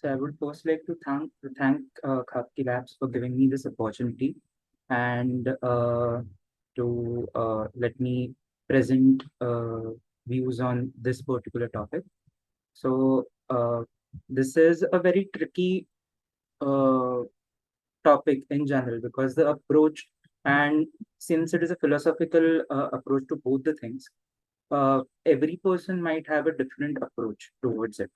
So I would first like to thank Khaki Labs for giving me this opportunity and to let me present views on this particular topic. So this is a very tricky uh, topic in general because the approach, and since it is a philosophical approach to both the things, every person might have a different approach towards it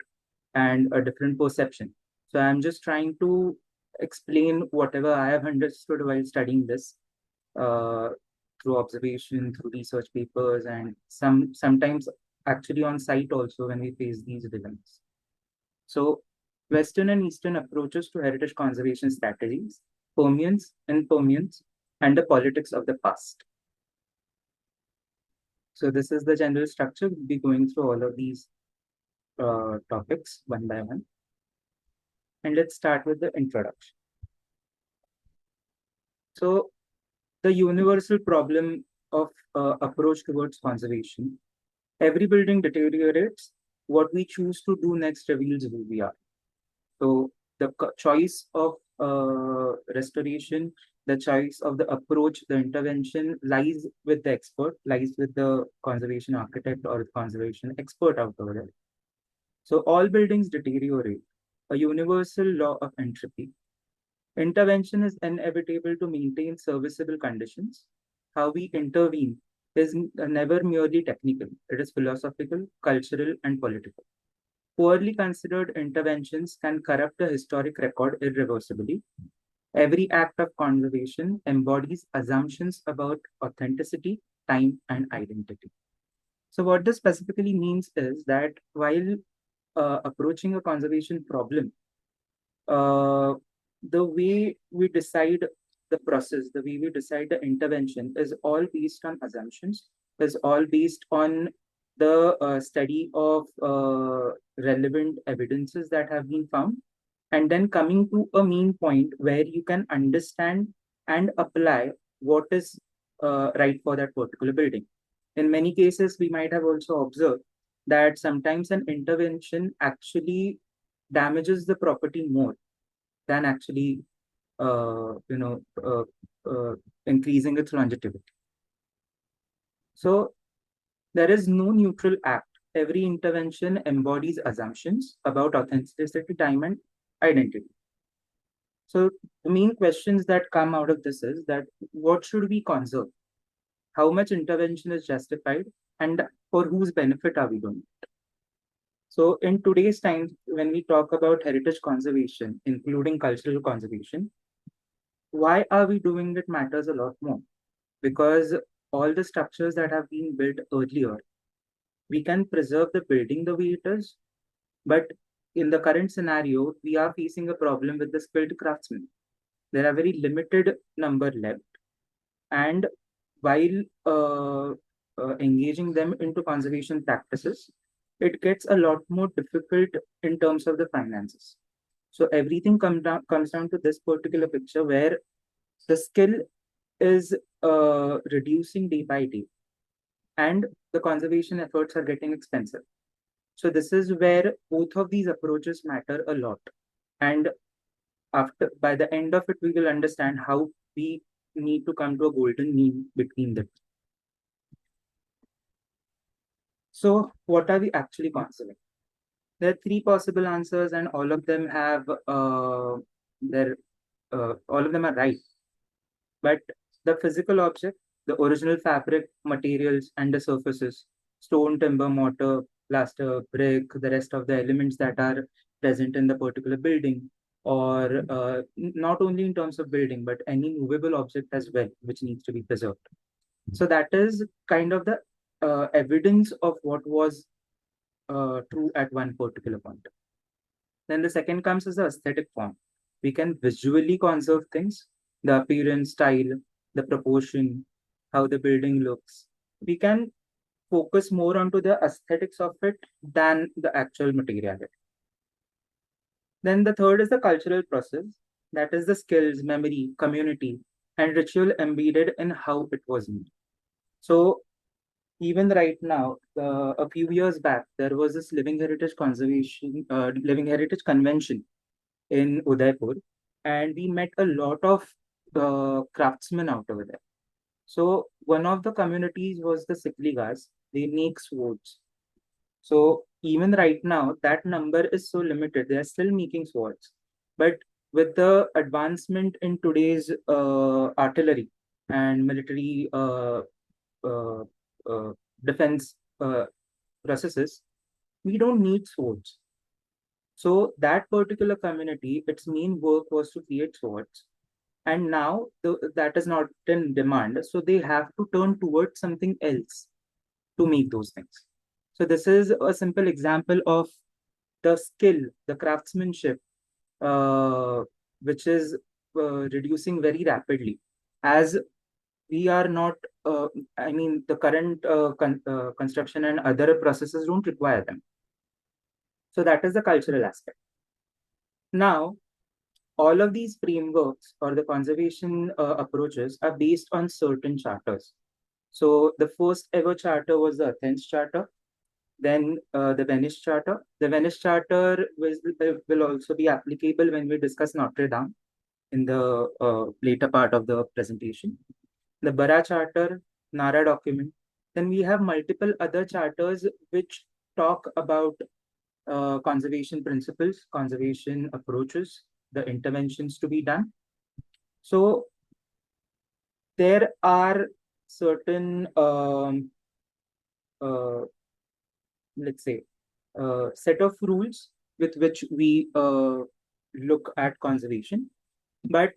and a different perception. So I'm just trying to explain whatever I have understood while studying this uh, through observation, through research papers, and sometimes actually on site also when we face these dilemmas. So Western and Eastern approaches to heritage conservation strategies, permeance, and the politics of the past. So this is the general structure. We'll be going through all of these topics one by one. And let's start with the introduction. So the universal problem of approach towards conservation. Every building deteriorates. What we choose to do next reveals who we are. So the choice of restoration, the choice of the approach, the intervention lies with the expert, lies with the conservation architect or the conservation expert out over there. So all buildings deteriorate. A universal law of entropy. Intervention is inevitable to maintain serviceable conditions. How we intervene is never merely technical, it is philosophical, cultural, and political. Poorly considered interventions can corrupt a historic record irreversibly. Every act of conservation embodies assumptions about authenticity, time, and identity. So, what this specifically means is that while approaching a conservation problem, uh, the way we decide the process, the way we decide the intervention is all based on assumptions, is all based on the study of relevant evidences that have been found, and then coming to a mean point where you can understand and apply what is right for that particular building. In many cases, we might have also observed that sometimes an intervention actually damages the property more than actually uh, you know uh, uh, increasing its longevity. So there is no neutral act. Every intervention embodies assumptions about authenticity, time, and identity. So the main questions that come out of this is that what should we conserve? How much intervention is justified? And for whose benefit are we doing it? So in today's time, when we talk about heritage conservation, including cultural conservation, why are we doing it matters a lot more, because all the structures that have been built earlier, we can preserve the building the way it is, but in the current scenario we are facing a problem with the skilled craftsmen. There are very limited number left, and while engaging them into conservation practices, it gets a lot more difficult in terms of the finances. So everything comes down to this particular picture where the skill is reducing day by day, and the conservation efforts are getting expensive. So this is where both of these approaches matter a lot. And after by the end of it, we will understand how we need to come to a golden mean between them. So what are we actually considering? There are three possible answers, and all of them have their all of them are right. But the physical object, the original fabric, materials, and the surfaces, stone, timber, mortar, plaster, brick, the rest of the elements that are present in the particular building, or not only in terms of building, but any movable object as well, which needs to be preserved. So that is kind of the evidence of what was true at one particular point. Then the second comes as the aesthetic form. We can visually conserve things, the appearance, style, the proportion, how the building looks. We can focus more onto the aesthetics of it than the actual materiality. Then the third is the cultural process, that is the skills, memory, community, and ritual embedded in how it was made. So even right now, a few years back, there was this living heritage convention in Udaipur, and we met a lot of craftsmen out over there. So one of the communities was the Sikligas. They make swords. So even right now, that number is so limited. They are still making swords. But with the advancement in today's artillery and military uh, uh, defense processes, we don't need swords. So that particular community, its main work was to create swords. And now that is not in demand. So they have to turn towards something else to make those things. So this is a simple example of the skill, the craftsmanship, uh, which is reducing very rapidly as we are not, I mean, the current construction and other processes don't require them. So that is the cultural aspect. Now, all of these frameworks or the conservation approaches are based on certain charters. So the first ever charter was the Athens Charter, then the Venice Charter. The Venice Charter will also be applicable when we discuss Notre Dame in the later part of the presentation. The Bara Charter, Nara document. Then we have multiple other charters which talk about conservation principles, conservation approaches, the interventions to be done. So there are certain, uh, let's say, set of rules with which we look at conservation, but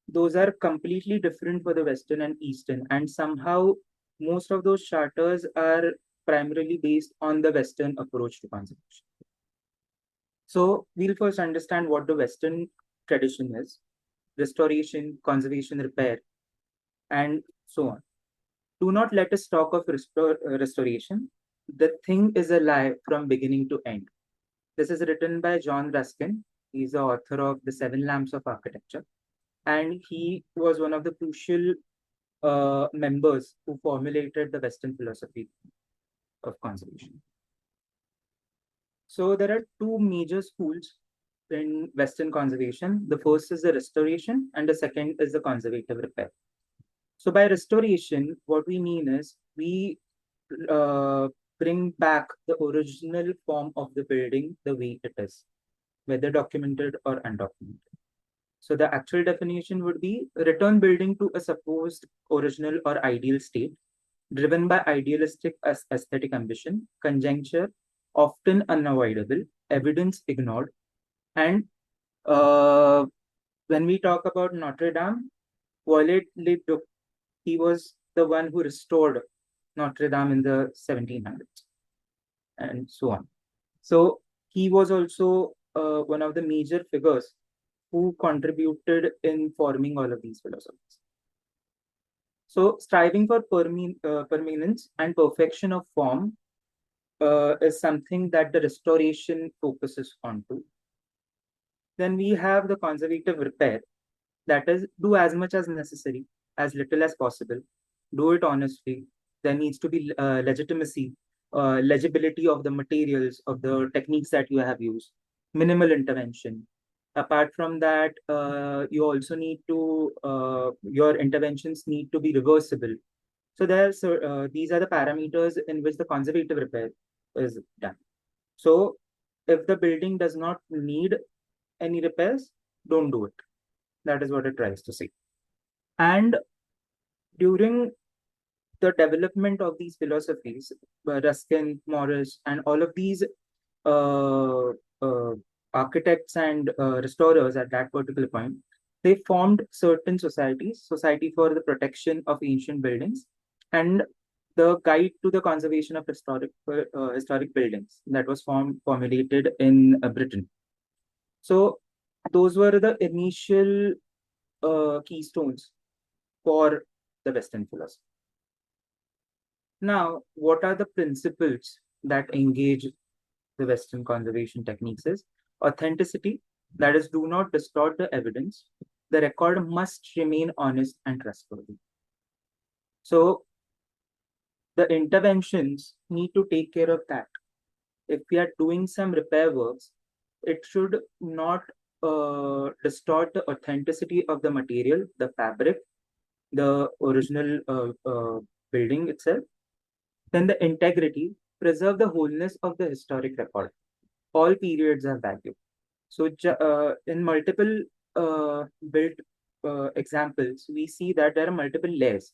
those are completely different for the Western and Eastern. And somehow, most of those charters are primarily based on the Western approach to conservation. So we'll first understand what the Western tradition is: restoration, conservation, repair, and so on. Do not let us talk of restoration. The thing is a lie from beginning to end. This is written by John Ruskin. He's the author of The Seven Lamps of Architecture. And he was one of the crucial members who formulated the Western philosophy of conservation. So there are two major schools in Western conservation. The first is the restoration, and the second is the conservative repair. So by restoration, what we mean is we uh, bring back the original form of the building the way it is, whether documented or undocumented. So the actual definition would be return building to a supposed original or ideal state, driven by idealistic aesthetic ambition, conjuncture, often unavoidable, evidence ignored. And uh, when we talk about Notre Dame, Viollet-le-Duc, he was the one who restored Notre Dame in the 1700s and so on. So he was also one of the major figures who contributed in forming all of these philosophies. So striving for permanence and perfection of form is something that the restoration focuses on to. Then we have the conservative repair, that is, do as much as necessary, as little as possible, do it honestly. There needs to be legitimacy, legibility of the materials, of the techniques that you have used, minimal intervention. Apart from that, you also need to, your interventions need to be reversible. So these are the parameters in which the conservative repair is done. So if the building does not need any repairs, don't do it. That is what it tries to say. And during the development of these philosophies, Ruskin, Morris, and all of these uh, uh, architects and restorers at that particular point, they formed certain societies, Society for the Protection of Ancient Buildings, and the Guide to the Conservation of Historic Buildings that was formulated in Britain. So those were the initial keystones for the Western philosophy. Now, what are the principles that engage the Western conservation techniques is authenticity, that is, do not distort the evidence. The record must remain honest and trustworthy. So the interventions need to take care of that. If we are doing some repair works, it should not distort the authenticity of the material, the fabric, the original building itself. Then the integrity, preserve the wholeness of the historic record. All periods have value. So in multiple built examples, we see that there are multiple layers.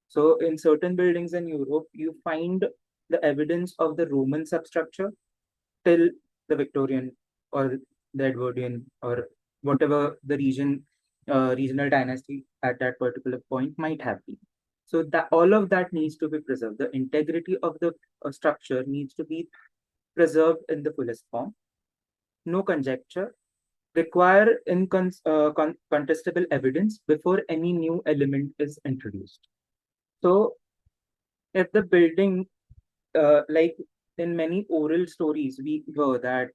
So in certain buildings in Europe, you find the evidence of the Roman substructure till the Victorian or the Edwardian or whatever the regional dynasty at that particular point might have been. So that all of that needs to be preserved. The integrity of the structure needs to be preserved in the fullest form. No conjecture. Require contestable evidence before any new element is introduced. So if the building like in many oral stories, we hear that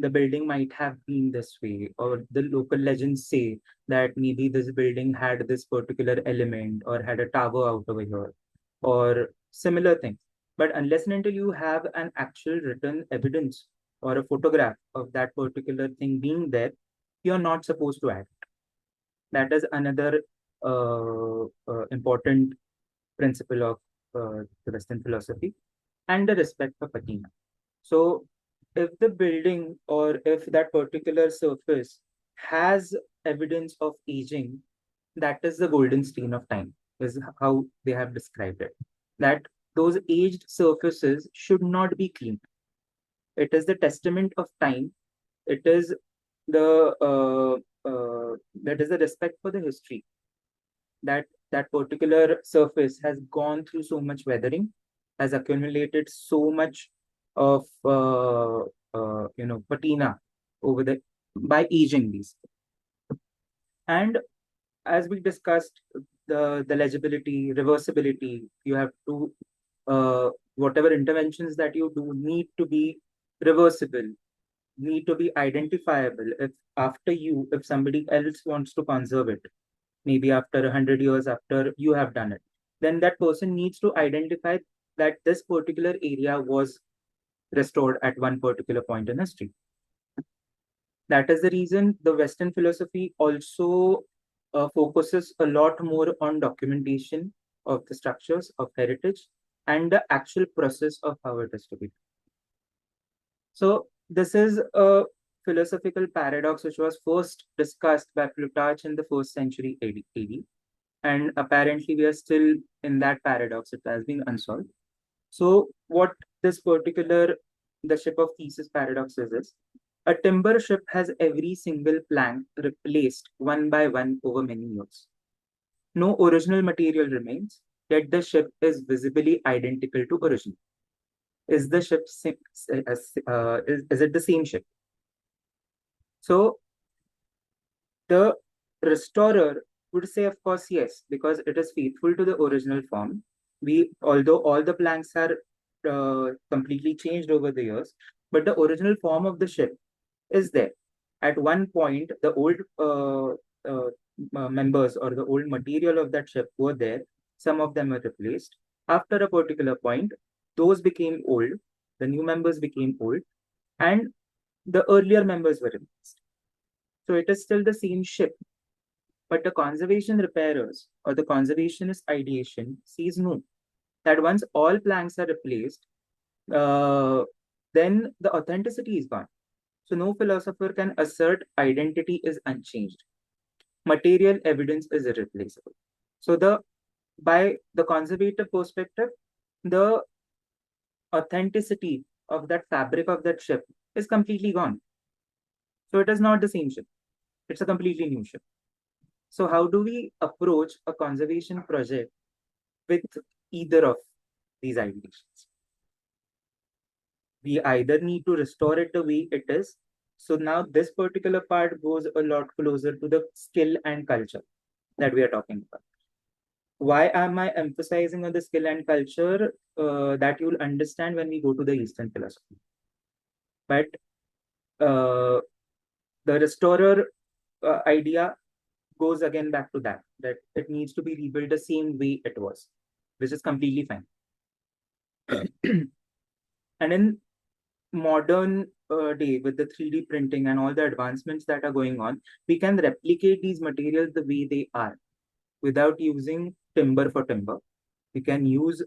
the building might have been this way, or the local legends say that maybe this building had this particular element or had a tower out over here, or similar things. But unless and until you have an actual written evidence or a photograph of that particular thing being there, you're not supposed to act. That is another important principle of the Western philosophy and the respect for patina. So, if the building or if that particular surface has evidence of aging, that is the golden stain of time, is how they have described it. That those aged surfaces should not be cleaned. It is the testament of time. It is the that is the respect for the history, that that particular surface has gone through so much weathering, has accumulated so much of patina over the by aging these. And as we discussed, the legibility, reversibility, you have to whatever interventions that you do need to be reversible, need to be identifiable. If after you, if somebody else wants to conserve it, maybe after 100 years after you have done it, then that person needs to identify that this particular area was restored at one particular point in history. That is the reason the Western philosophy also focuses a lot more on documentation of the structures of heritage and the actual process of how it is to be. So this is a philosophical paradox which was first discussed by Plutarch in the first century AD. And apparently we are still in that paradox. It has been unsolved. So what this particular, the ship of Theseus paradox is a timber ship has every single plank replaced one by one over many years. No original material remains, yet the ship is visibly identical to original. Is the ship is it the same ship? So the restorer would say, of course, yes, because it is faithful to the original form. We, although all the planks are completely changed over the years, but the original form of the ship is there. At one point, the old members or the old material of that ship were there. Some of them were replaced. After a particular point, those became old. The new members became old, and the earlier members were replaced. So it is still the same ship, but the conservation repairers or the conservationist ideation sees no, that once all planks are replaced, uh, then the authenticity is gone. So no philosopher can assert identity is unchanged. Material evidence is irreplaceable. So the by the conservative perspective, the authenticity of that fabric of that ship is completely gone. So it is not the same ship. It's a completely new ship. So how do we approach a conservation project with either of these ideations? We either need to restore it the way it is. So now this particular part goes a lot closer to the skill and culture that we are talking about. Why am I emphasizing on the skill and culture? That you'll understand when we go to the Eastern philosophy. But uh, the restorer idea goes again back to that it needs to be rebuilt the same way it was, which is completely fine. And in modern day, with the 3D printing and all the advancements that are going on, we can replicate these materials the way they are without using timber for timber. We can use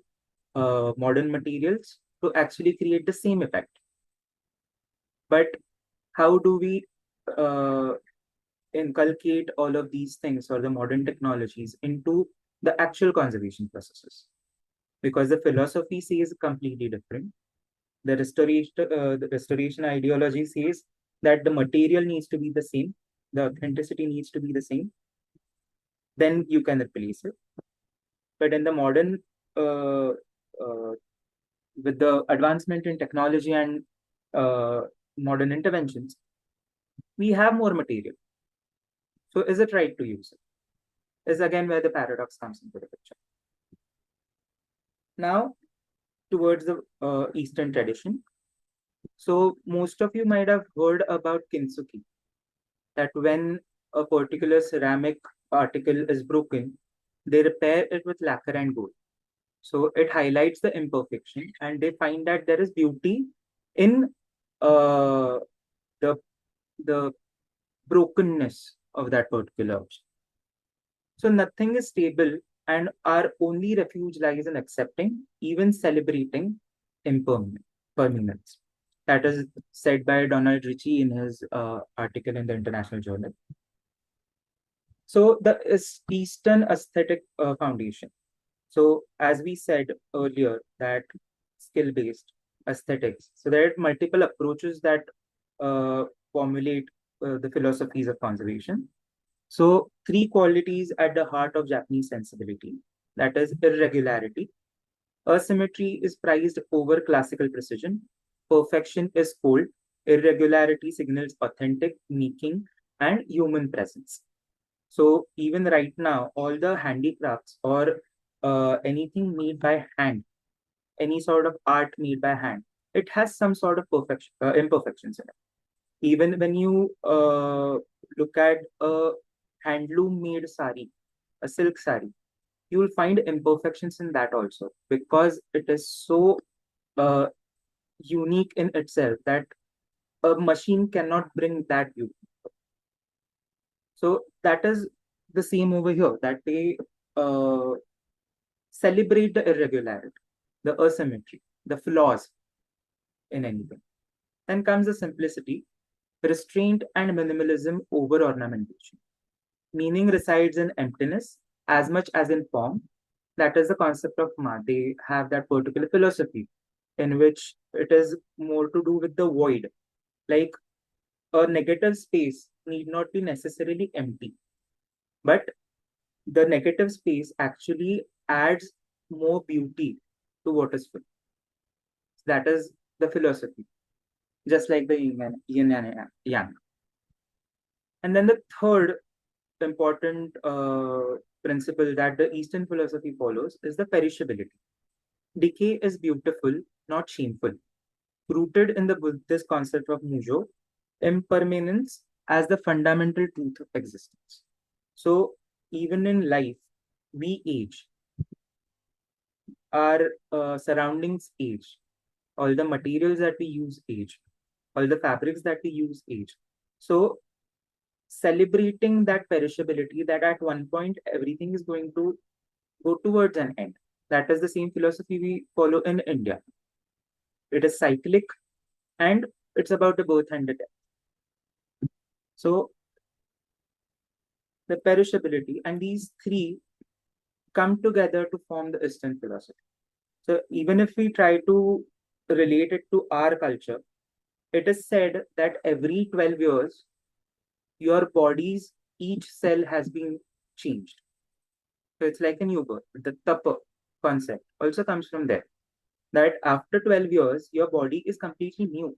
modern materials to actually create the same effect. But how do we uh, inculcate all of these things or the modern technologies into the actual conservation processes? Because the philosophy says completely different. The restoration ideology says that the material needs to be the same, the authenticity needs to be the same, then you can replace it. But in the modern, uh, uh, with the advancement in technology and uh, modern interventions, we have more material. So is it right to use it? Is again where the paradox comes into the picture. Now, towards the Eastern tradition. So most of you might have heard about kintsugi, that when a particular ceramic particle is broken, they repair it with lacquer and gold. So it highlights the imperfection, and they find that there is beauty in uh, the the brokenness of that particular object. So nothing is stable, and our only refuge lies in accepting, even celebrating impermanence. That is said by Donald Ritchie in his article in the International Journal. So the Eastern aesthetic foundation. So as we said earlier, that skill-based aesthetics. So there are multiple approaches that formulate the philosophies of conservation. So three qualities at the heart of Japanese sensibility. That is irregularity. Asymmetry is prized over classical precision. Perfection is cold. Irregularity signals authentic, making, and human presence. So even right now, all the handicrafts or anything made by hand, any sort of art made by hand, it has some sort of imperfections in it. Even when you look at a handloom made sari, a silk sari, you will find imperfections in that also, because it is so uh, unique in itself that a machine cannot bring that beauty. So that is the same over here, that they uh, celebrate the irregularity, the asymmetry, the flaws in anything. Then comes the simplicity, restraint, and minimalism over ornamentation. Meaning resides in emptiness as much as in form. That is the concept of Ma. They have that particular philosophy in which it is more to do with the void. Like a negative space need not be necessarily empty, but the negative space actually adds more beauty to what is full. That is the philosophy, just like the yin and yang. And then the third important principle that the Eastern philosophy follows is the perishability. Decay is beautiful, not shameful. Rooted in the Buddhist concept of mujo, impermanence as the fundamental truth of existence. So, even in life, we age, our surroundings age, all the materials that we use age, all the fabrics that we use age. So, celebrating that perishability, that at one point everything is going to go towards an end. That is the same philosophy we follow in India. It is cyclic, and it's about the birth and the death. So the perishability and these three come together to form the Eastern philosophy. So even if we try to relate it to our culture, it is said that every 12 years, your body's each cell has been changed. So it's like a new birth. The tapa concept also comes from there. That after 12 years, your body is completely new.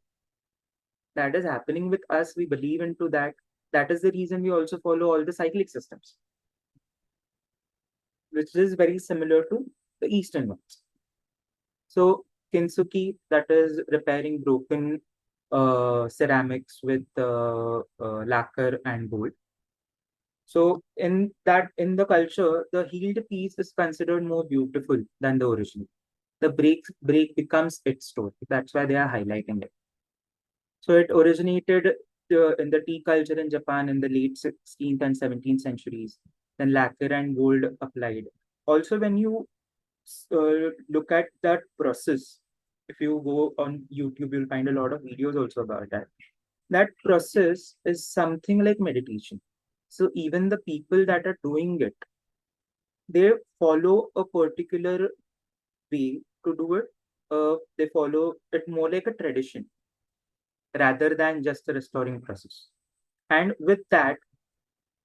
That is happening with us. We believe into that. That is the reason we also follow all the cyclic systems, which is very similar to the Eastern ones. So kintsugi, that is repairing broken ceramics with lacquer and gold. So in the culture, the healed piece is considered more beautiful than the original. The break becomes its story. That's why they are highlighting it. So it originated in the tea culture in Japan in the late 16th and 17th centuries. Then lacquer and gold applied. Also, when you look at that process, if you go on YouTube, you'll find a lot of videos also about that. That process is something like meditation. So even the people that are doing it, they follow a particular way to do it. They follow it more like a tradition rather than just a restoring process. And with that,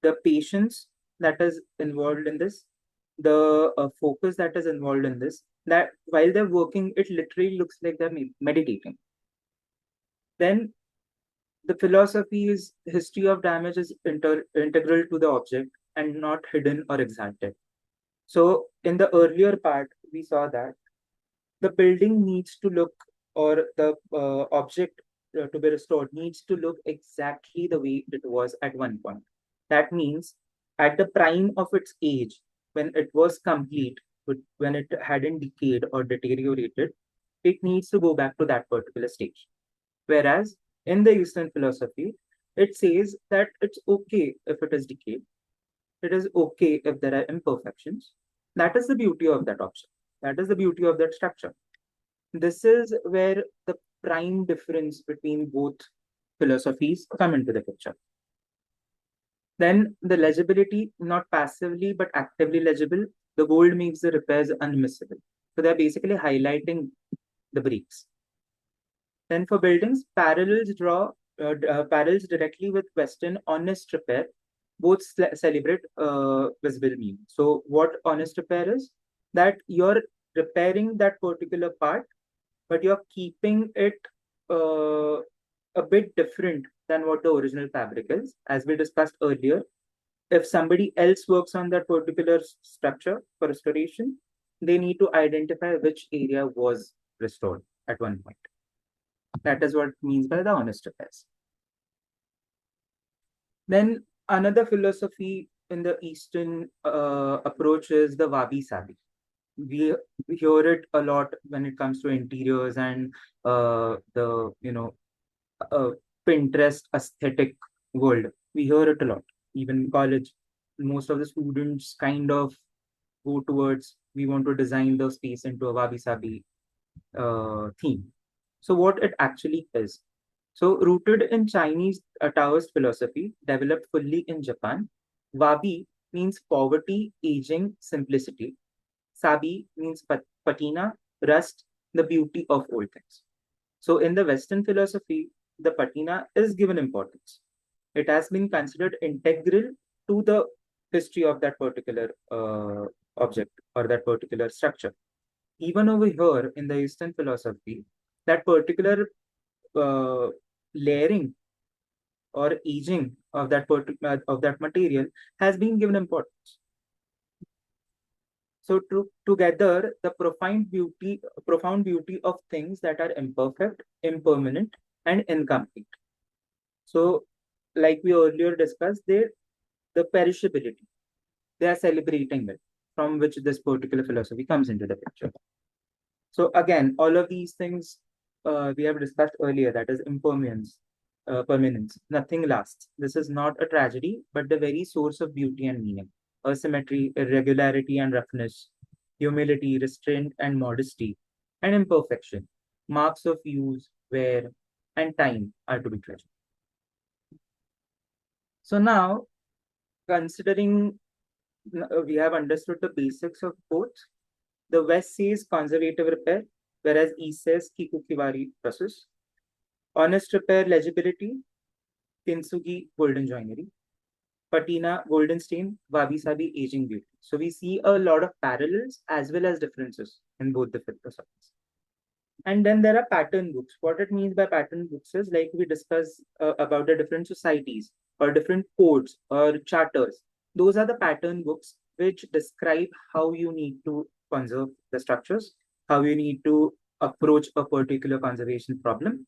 the patience that is involved in this, the focus that is involved in this, that while they're working, it literally looks like they're meditating. Then the philosophy is history of damage is integral to the object and not hidden or exalted. So in the earlier part, we saw that the building needs to look, or the object to be restored needs to look exactly the way it was at one point. That means at the prime of its age, when it was complete, when it hadn't decayed or deteriorated, it needs to go back to that particular stage. Whereas in the Eastern philosophy, it says that it's okay if it is decayed, it is okay if there are imperfections. That is the beauty of that object. That is the beauty of that structure. This is where the prime difference between both philosophies come into the picture. Then the legibility, not passively but actively legible, the gold makes the repairs unmissable. So they're basically highlighting the breaks. Then for buildings, parallels directly with Western honest repair. Both celebrate visible meaning. So what honest repair is? That you're repairing that particular part, but you're keeping it uh, a bit different than what the original fabric is. As we discussed earlier, if somebody else works on that particular structure for restoration, they need to identify which area was restored at one point. That is what it means by the honest repairs. Then another philosophy in the Eastern approach is the wabi sabi. We hear it a lot when it comes to interiors and the uh, Pinterest aesthetic world. We hear it a lot. Even in college, most of the students kind of go towards we want to design the space into a wabi sabi theme. So what it actually is. So rooted in Chinese Taoist philosophy, developed fully in Japan, wabi means poverty, aging, simplicity. Sabi means patina, rust, the beauty of old things. So in the Western philosophy, the patina is given importance. It has been considered integral to the history of that particular object or that particular structure. Even over here in the Eastern philosophy, that particular uh, layering or aging of that particular of that material has been given importance. So together, the profound beauty of things that are imperfect, impermanent, and incomplete. So, like we earlier discussed, the perishability, they are celebrating it, from which this particular philosophy comes into the picture. So again, all of these things we have discussed earlier, that is impermanence, permanence. Nothing lasts. This is not a tragedy, but the very source of beauty and meaning. Asymmetry, irregularity and roughness, humility, restraint and modesty, and imperfection. Marks of use, wear, and time are to be treasured. So now, considering we have understood the basics of both, the West says conservative repair, whereas East says Kikukiwari process. Honest repair legibility, Kintsugi golden joinery, Patina golden stain, Wabi Sabi aging beauty. So we see a lot of parallels as well as differences in both the philosophies. And then there are pattern books. What it means by pattern books is like we discuss about the different societies or different codes or charters. Those are the pattern books which describe how you need to conserve the structures, how you need to approach a particular conservation problem.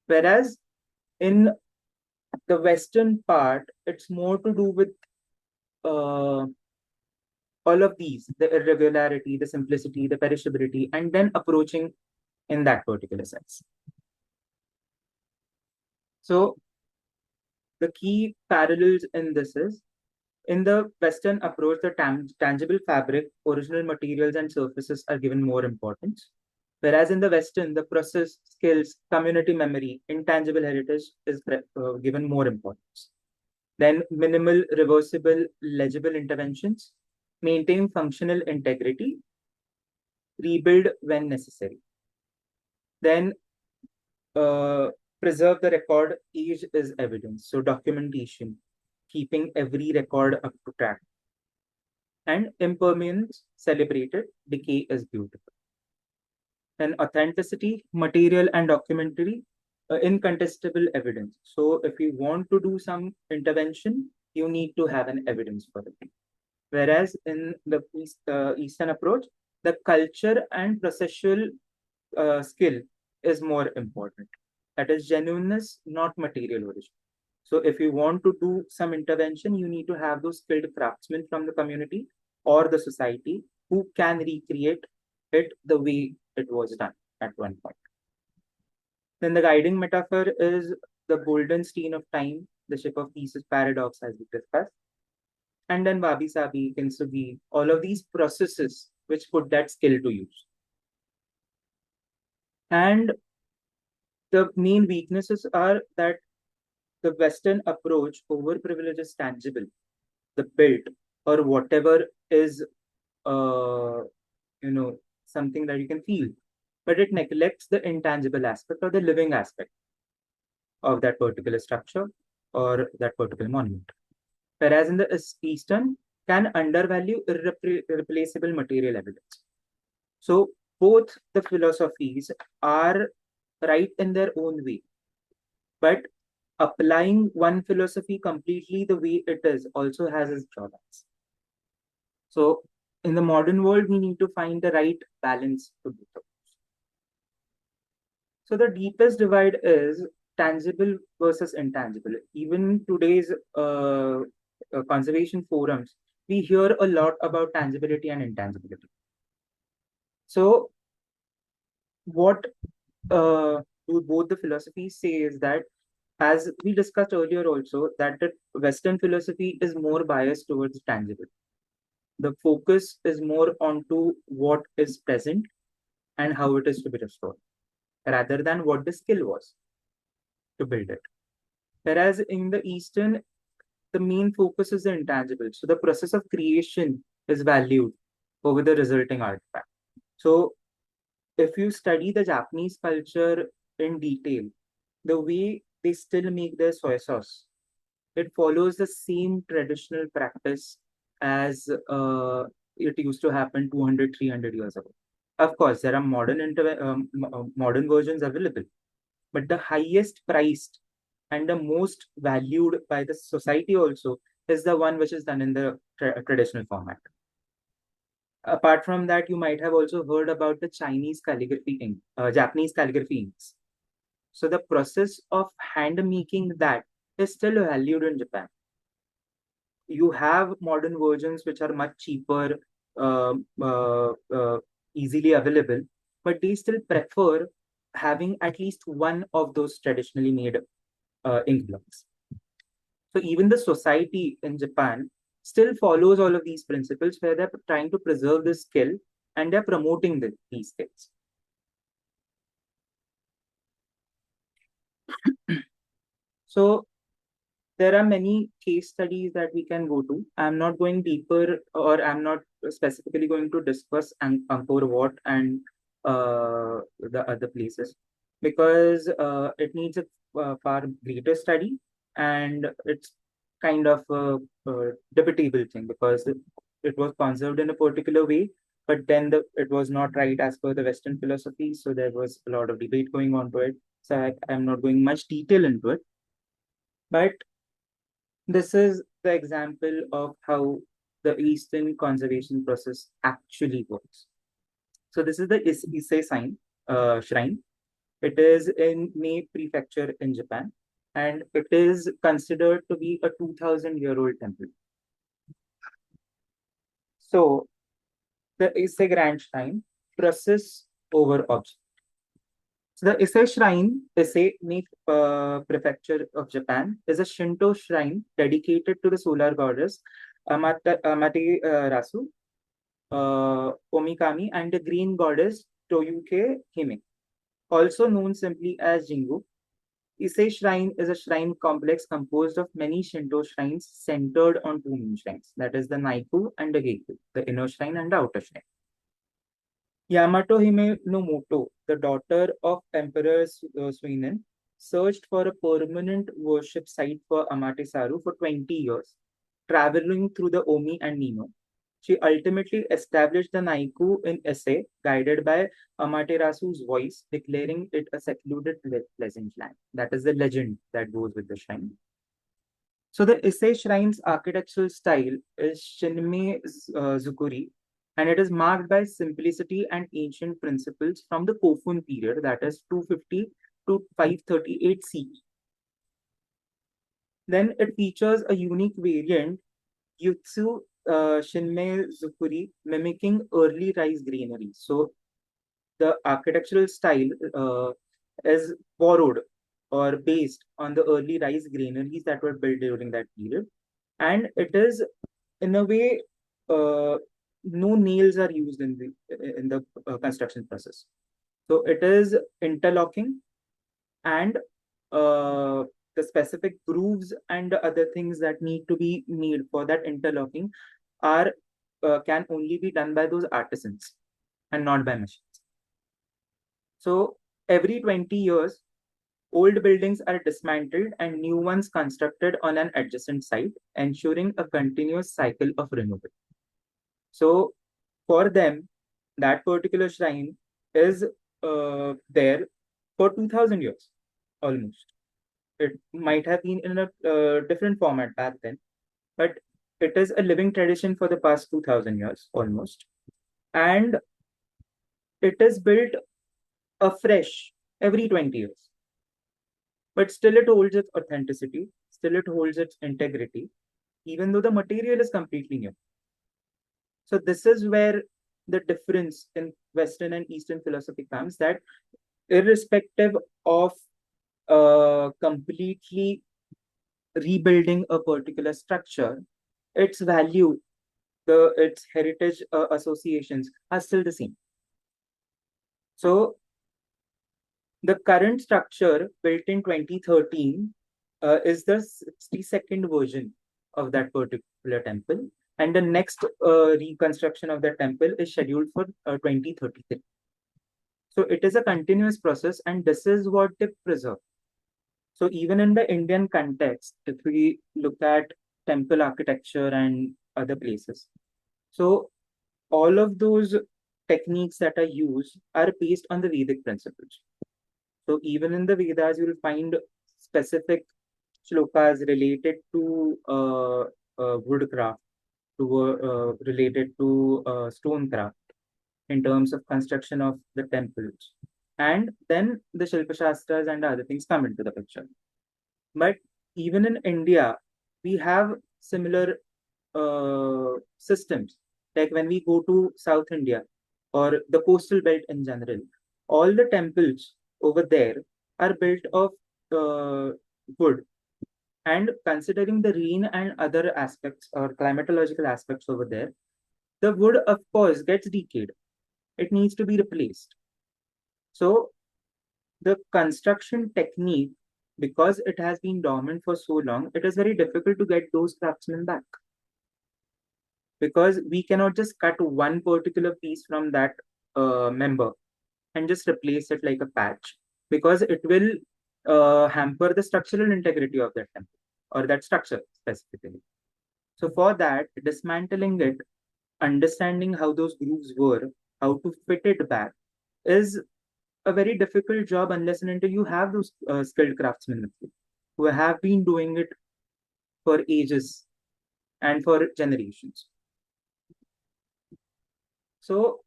Whereas in the Western part, it's more to do with uh, all of these, the irregularity, the simplicity, the perishability, and then approaching in that particular sense. So the key parallels in this is in the Western approach, the tangible fabric, original materials, and surfaces are given more importance. Whereas in the Western, the process, skills, community memory, intangible heritage is given more importance. Then minimal, reversible, legible interventions, maintain functional integrity, rebuild when necessary. Then uh, preserve the record, age is evidence. So documentation, keeping every record up to track. And impermanence celebrated, decay is beautiful. And authenticity, material and documentary, incontestable evidence. So if you want to do some intervention, you need to have an evidence for it. Whereas in the Eastern approach, the culture and processual skill is more important. That is genuineness, not material origin. So if you want to do some intervention, you need to have those skilled craftsmen from the community or the society who can recreate it the way it was done at one point. Then the guiding metaphor is the golden stream of time, the ship of pieces paradox, as we discussed. And then wabi sabi, kintsugi, all of these processes which put that skill to use. And the main weaknesses are that the Western approach overprivileges tangible, the built, or whatever is, uh, something that you can feel, but it neglects the intangible aspect or the living aspect of that particular structure or that particular monument. Whereas in the Eastern, can undervalue irreplaceable material evidence. So both the philosophies are right in their own way, but applying one philosophy completely the way it is also has its drawbacks. So in the modern world, we need to find the right balance to both of those. So the deepest divide is tangible versus intangible. Even today's conservation forums, we hear a lot about tangibility and intangibility. So what do both the philosophies say is that, as we discussed earlier also, that the Western philosophy is more biased towards tangible. The focus is more onto what is present and how it is to be restored, rather than what the skill was to build it. Whereas in the Eastern, the main focus is the intangible. So the process of creation is valued over the resulting artifact. So if you study the Japanese culture in detail, the way they still make their soy sauce, it follows the same traditional practice as it used to happen 200, 300 years ago. Of course, there are modern versions available, but the highest priced and the most valued by the society also is the one which is done in the traditional format. Apart from that, you might have also heard about the Chinese calligraphy ink, Japanese calligraphy inks. So the process of hand making that is still valued in Japan. You have modern versions which are much cheaper, uh, uh, uh, easily available, but they still prefer having at least one of those traditionally made ink blocks. So even the society in Japan still follows all of these principles where they're trying to preserve this skill and they're promoting these skills. So there are many case studies that we can go to. I'm not going deeper, or I'm not specifically going to discuss Angkor Wat and the other places, because it needs a far greater study, and it's kind of a debatable thing because it was conserved in a particular way, but then it was not right as per the Western philosophy. So there was a lot of debate going on to it. So I'm not going much detail into it, but this is the example of how the Eastern conservation process actually works. So this is the Ise shrine. It is in Mie Prefecture in Japan, and it is considered to be a 2,000-year-old temple. So the Ise Grand Shrine, process over object. So the Ise Shrine, Ise Prefecture of Japan, is a Shinto shrine dedicated to the solar goddess Amaterasu, Omikami, and the green goddess Toyuke Hime, also known simply as Jingu. Ise Shrine is a shrine complex composed of many Shinto shrines centered on two main shrines, that is the Naiku and the Geiku, the inner shrine and the outer shrine. Yamato Hime no Moto, the daughter of Emperor Suinen, searched for a permanent worship site for Amaterasu for 20 years, traveling through the Omi and Nino. She ultimately established the Naiku in Ise, guided by Amaterasu's voice, declaring it a secluded, pleasant land. That is the legend that goes with the shrine. So the Ise Shrine's architectural style is Shinmei Zukuri, and it is marked by simplicity and ancient principles from the Kofun period, that is 250 to 538 CE. Then it features a unique variant, Yutsu Shinmei Zukuri, mimicking early rice granaries. So the architectural style is borrowed or based on the early rice granaries that were built during that period. And it is, in a way, no nails are used in the construction process. So it is interlocking, and uh, the specific grooves and the other things that need to be made for that interlocking are can only be done by those artisans and not by machines. So every 20 years, old buildings are dismantled and new ones constructed on an adjacent site, ensuring a continuous cycle of renewal. So for them, that particular shrine is there for 2000 years almost. It might have been in a different format back then, but it is a living tradition for the past 2000 years almost. And it is built afresh every 20 years. But still, it holds its authenticity, still, it holds its integrity, even though the material is completely new. So, this is where the difference in Western and Eastern philosophy comes, that irrespective of completely rebuilding a particular structure, its value, its heritage associations are still the same. So, the current structure built in 2013 is the 62nd version of that particular temple. And the next reconstruction of the temple is scheduled for 2033. So it is a continuous process, and this is what they preserve. So even in the Indian context, if we look at temple architecture and other places, so all of those techniques that are used are based on the Vedic principles. So even in the Vedas, you will find specific shlokas related to woodcraft, related to stonecraft in terms of construction of the temples. And then the Shilpa Shastras and other things come into the picture. But even in India, we have similar systems. Like when we go to South India or the coastal belt in general, all the temples over there are built of wood. And considering the rain and other aspects or climatological aspects over there, the wood, of course, gets decayed. It needs to be replaced. So the construction technique, because it has been dormant for so long, it is very difficult to get those craftsmen back. Because we cannot just cut one particular piece from that member and just replace it like a patch, because it will hamper the structural integrity of that temple or that structure specifically. So for that, dismantling it, understanding how those grooves were, how to fit it back, is a very difficult job unless and until you have those skilled craftsmen with you who have been doing it for ages and for generations. So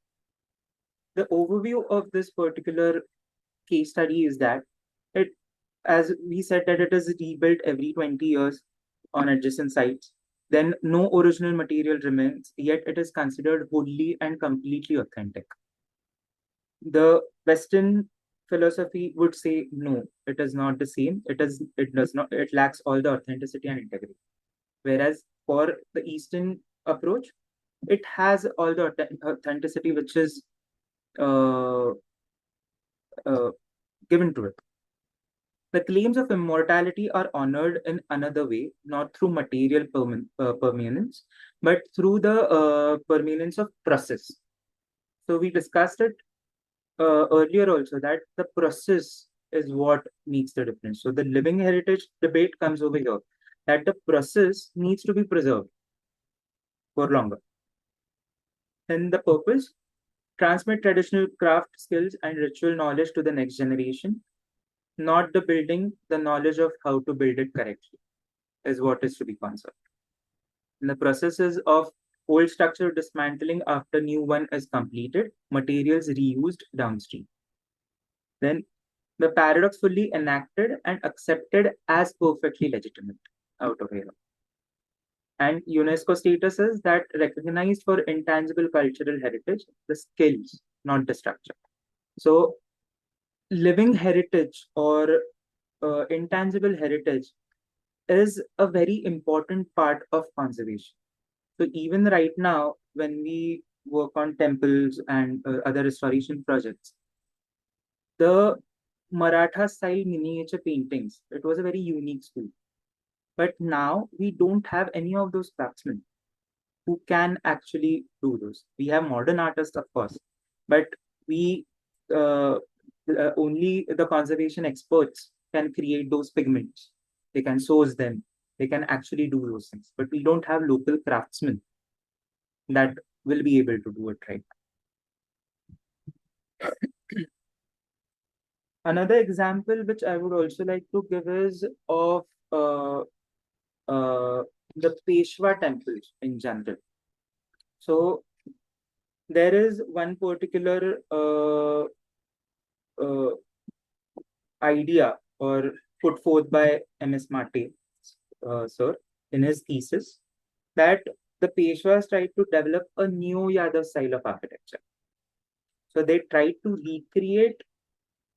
the overview of this particular case study is that it, as we said, that it is rebuilt every 20 years on adjacent sites. Then no original material remains, yet it is considered wholly and completely authentic. The Western philosophy would say no, it is not the same. It does not, it lacks all the authenticity and integrity. Whereas for the Eastern approach, it has all the authenticity which is uh, uh, given to it. The claims of immortality are honored in another way, not through material permanence, but through the permanence of process. So we discussed it earlier also that the process is what makes the difference. So the living heritage debate comes over here that the process needs to be preserved for longer. And the purpose, transmit traditional craft skills and ritual knowledge to the next generation, not the building, the knowledge of how to build it correctly is what is to be conserved. And the processes of old structure dismantling after new one is completed, materials reused downstream. Then the paradox fully enacted and accepted as perfectly legitimate out of here. And UNESCO status is that recognized for intangible cultural heritage, the skills, not the structure. So living heritage or intangible heritage is a very important part of conservation. So even right now, when we work on temples and other restoration projects, the Maratha style miniature paintings, it was a very unique school. But now we don't have any of those craftsmen who can actually do those. We have modern artists, of course, but we only the conservation experts can create those pigments. They can source them. They can actually do those things. But we don't have local craftsmen that will be able to do it right. Another example which I would also like to give is of uh, the Peshwa temples in general. So there is one particular uh, idea or put forth by M.S. Mate, sir, in his thesis that the Peshwas tried to develop a new Yadav style of architecture. So they tried to recreate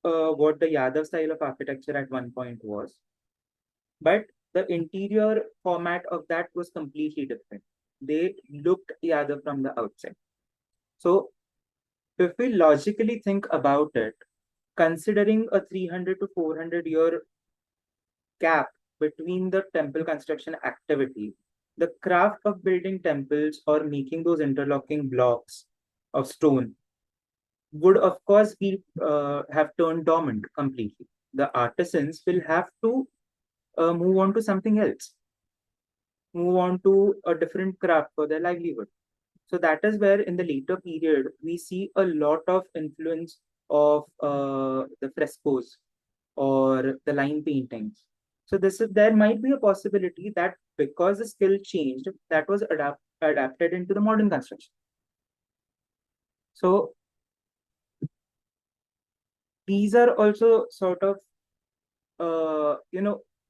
what the Yadav style of architecture at one point was, but the interior format of that was completely different. They looked Yadav from the outside. So if we logically think about it, considering a 300 to 400 year gap between the temple construction activity, the craft of building temples or making those interlocking blocks of stone would of course be have turned dormant completely. The artisans will have to move on to something else, move on to a different craft for their livelihood. So that is where in the later period we see a lot of influence of the frescoes or the line paintings. So this is there might be a possibility that because the skill changed, that was adapted into the modern construction. So these are also sort of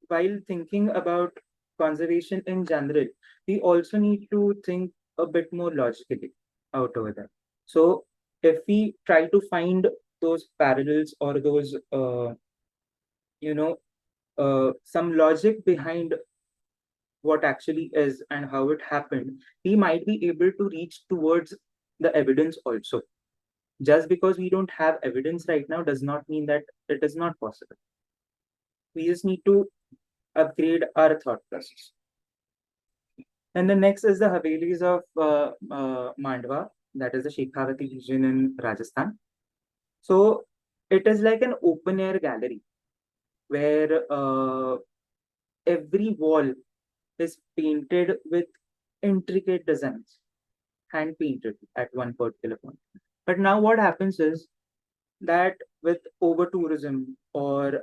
while thinking about conservation in general, we also need to think a bit more logically out over there. So if we try to find those parallels or those you know some logic behind what actually is and how it happened, we might be able to reach towards the evidence also. Just because we don't have evidence right now does not mean that it is not possible. We just need to upgrade our thought process. And the next is the Havelis of Mandwa, that is the Shekhawati region in Rajasthan. So it is like an open air gallery where every wall is painted with intricate designs, hand painted at one particular point. But now what happens is that with over tourism or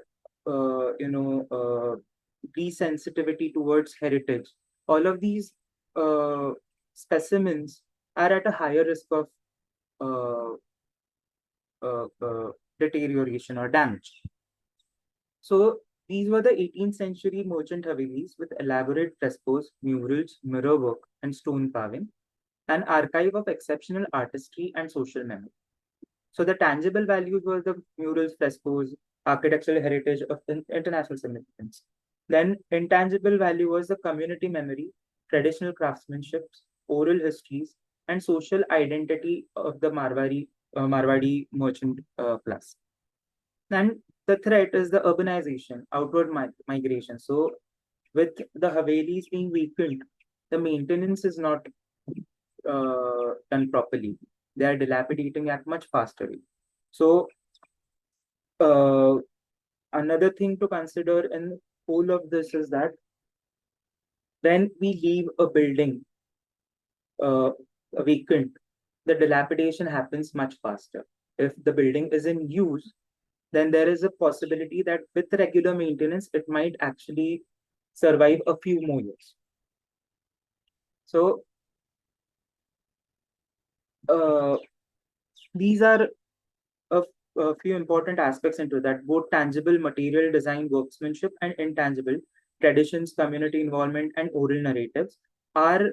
desensitivity towards heritage, all of these uh, specimens are at a higher risk of uh, deterioration or damage. So these were the 18th century merchant havelis with elaborate frescoes, murals, mirror work, and stone carving, an archive of exceptional artistry and social memory. So the tangible values were the murals, frescoes, architectural heritage of international significance. Then intangible value was the community memory, traditional craftsmanship, oral histories, and social identity of the Marwadi merchant class. And the threat is the urbanization, outward migration. So with the Havelis being weakened, the maintenance is not done properly. They are dilapidating at much faster rate. So uh, another thing to consider in all of this is that when we leave a building uh, vacant, the dilapidation happens much faster. If the building is in use, then there is a possibility that with regular maintenance, it might actually survive a few more years. So uh, these are a few important aspects into that, both tangible material design, workmanship, and intangible traditions, community involvement, and oral narratives are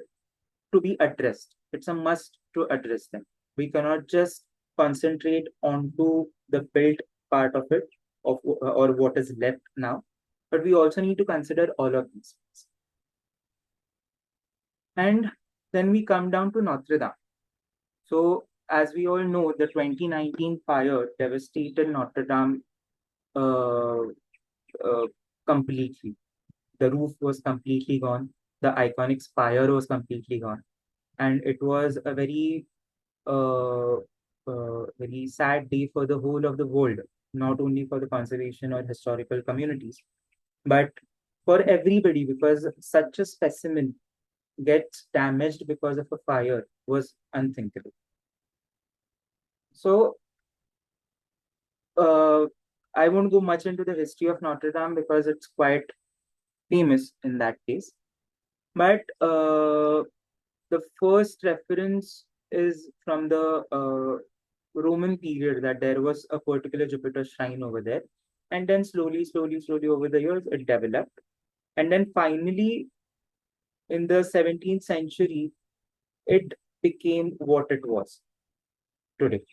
to be addressed. It's a must to address them. We cannot just concentrate onto the built part of it, of or what is left now, but we also need to consider all of these things. And then we come down to Notre Dame. So, as we all know, the 2019 fire devastated Notre Dame uh, uh, completely. The roof was completely gone. The iconic spire was completely gone, and it was a uh, very sad day for the whole of the world, not only for the conservation or historical communities, but for everybody, because such a specimen gets damaged because of a fire was unthinkable. So uh, I won't go much into the history of Notre Dame because it's quite famous in that case. But the first reference is from the Roman period, that there was a particular Jupiter shrine over there. And then slowly over the years, it developed. And then finally, in the 17th century, it became what it was today.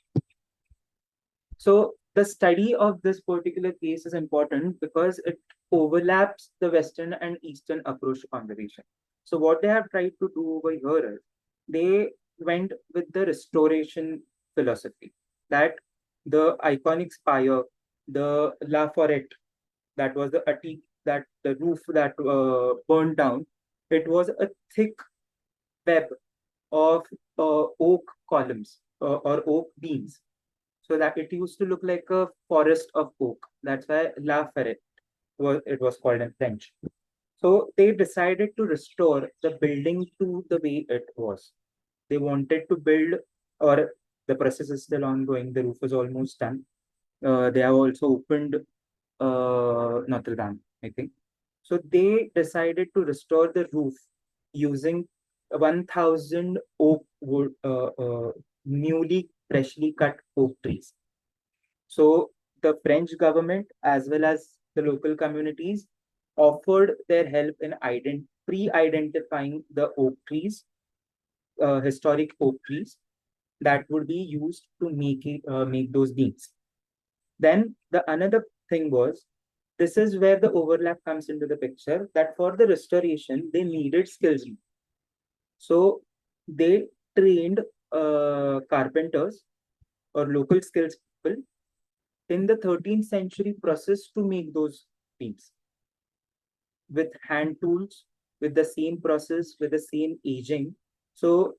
So the study of this particular case is important because it overlaps the Western and Eastern approach to conservation. So what they have tried to do over here is they went with the restoration philosophy, that the iconic spire, the La Forêt, that was the attic, that the roof that burned down, it was a thick web of oak columns or oak beams, so that it used to look like a forest of oak. That's why La Ferret was called in French. So they decided to restore the building to the way it was. They wanted to build, or the process is still ongoing. The roof is almost done. They have also opened Notre Dame, I think. So they decided to restore the roof using 1,000 oak wood, newly freshly cut oak trees. So the French government as well as the local communities offered their help in pre-identifying the oak trees, historic oak trees that would be used to make those beams. Then the another thing was, this is where the overlap comes into the picture, that for the restoration they needed skills. So they trained carpenters or local skills people in the 13th century process to make those beams with hand tools, with the same process, with the same aging. So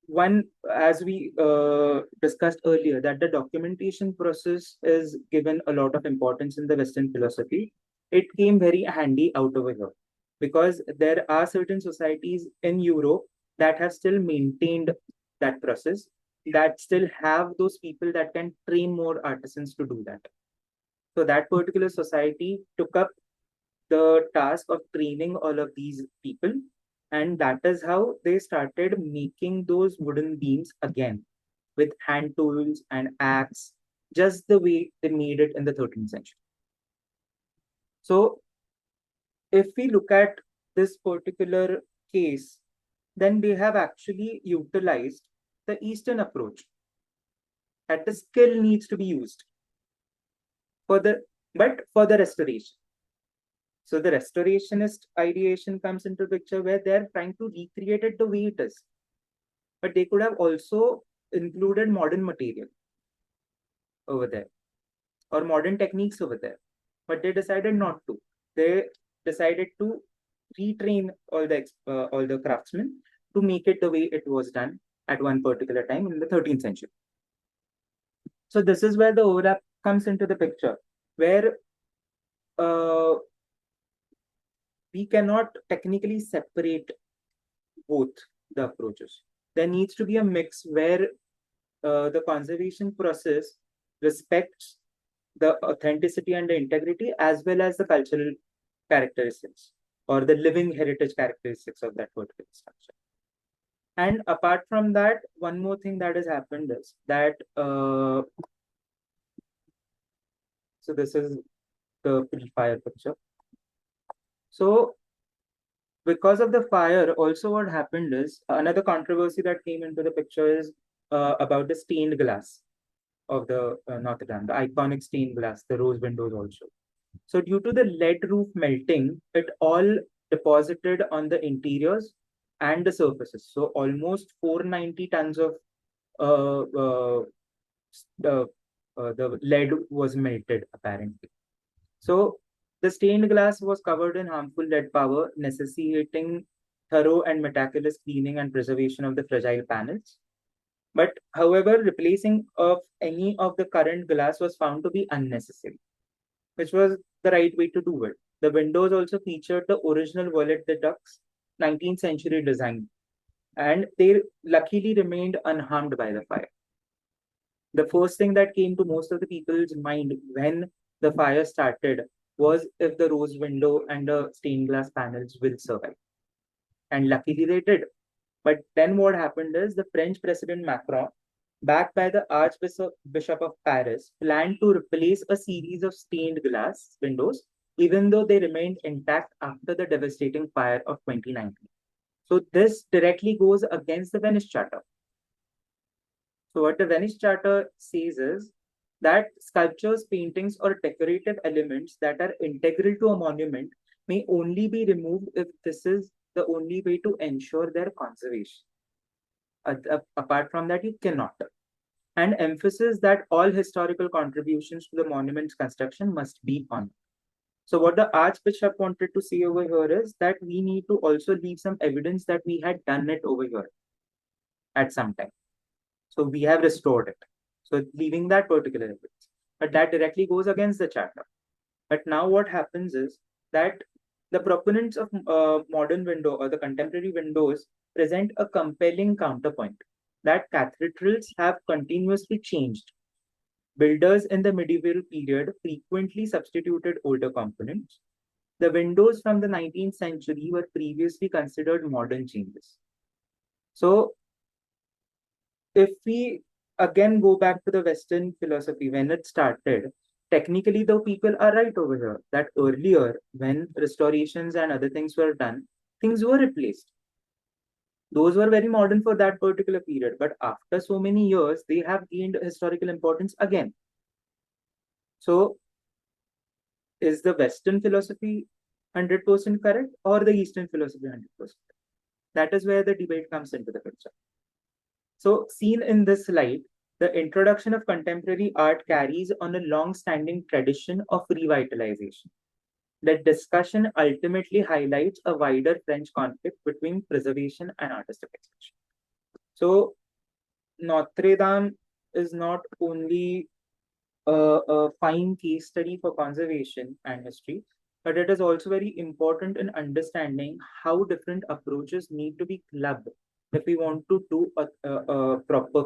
one, as we discussed earlier, that the documentation process is given a lot of importance in the Western philosophy. It came very handy out over here because there are certain societies in Europe that have still maintained that process, that still have those people that can train more artisans to do that. So that particular society took up the task of training all of these people, and that is how they started making those wooden beams again with hand tools and axe, just the way they made it in the 13th century. So if we look at this particular case, then they have actually utilized the Eastern approach. That the skill needs to be used for the restoration. So the restorationist ideation comes into picture where they're trying to recreate it the way it is. But they could have also included modern material over there or modern techniques over there. But they decided not to. They decided to retrain all the craftsmen to make it the way it was done at one particular time in the 13th century. So this is where the overlap comes into the picture, where uh, we cannot technically separate both the approaches. There needs to be a mix where the conservation process respects the authenticity and the integrity as well as the cultural characteristics or the living heritage characteristics of that particular structure. And apart from that, one more thing that has happened is that so this is the pre-fire picture. So because of the fire, also what happened is another controversy that came into the picture is about the stained glass of the Notre Dame, the iconic stained glass, the rose windows also. So due to the lead roof melting, it all deposited on the interiors and the surfaces. So almost 490 tons of uh, uh, the the lead was melted apparently. So the stained glass was covered in harmful lead power, necessitating thorough and meticulous cleaning and preservation of the fragile panels. But however, replacing of any of the current glass was found to be unnecessary, which was the right way to do it. The windows also featured the original Wallet de Ducks 19th century design, and they luckily remained unharmed by the fire. The first thing that came to most of the people's mind when the fire started was if the rose window and the stained glass panels will survive. And luckily they did. But then what happened is the French President Macron, backed by the Archbishop of Paris, planned to replace a series of stained glass windows, even though they remained intact after the devastating fire of 2019. So this directly goes against the Venice Charter. So what the Venice Charter says is that sculptures, paintings, or decorative elements that are integral to a monument may only be removed if this is the only way to ensure their conservation. Apart from that, you cannot. And emphasis that all historical contributions to the monument's construction must be honored. So what the Archbishop wanted to say over here is that we need to also leave some evidence that we had done it over here at some time. So we have restored it. So leaving that particular evidence. But that directly goes against the charter. But now what happens is that the proponents of modern window or the contemporary windows present a compelling counterpoint that cathedrals have continuously changed. Builders in the medieval period frequently substituted older components. The windows from the 19th century were previously considered modern changes. So if we again go back to the Western philosophy, when it started, technically, the people are right over here that earlier, when restorations and other things were done, things were replaced. Those were very modern for that particular period. But after so many years, they have gained historical importance again. So, is the Western philosophy 100% correct or the Eastern philosophy 100%? That is where the debate comes into the picture. So, seen in this light, the introduction of contemporary art carries on a long standing tradition of revitalization. The discussion ultimately highlights a wider French conflict between preservation and artistic expression. So, Notre Dame is not only a fine case study for conservation and history, but it is also very important in understanding how different approaches need to be clubbed if we want to do a proper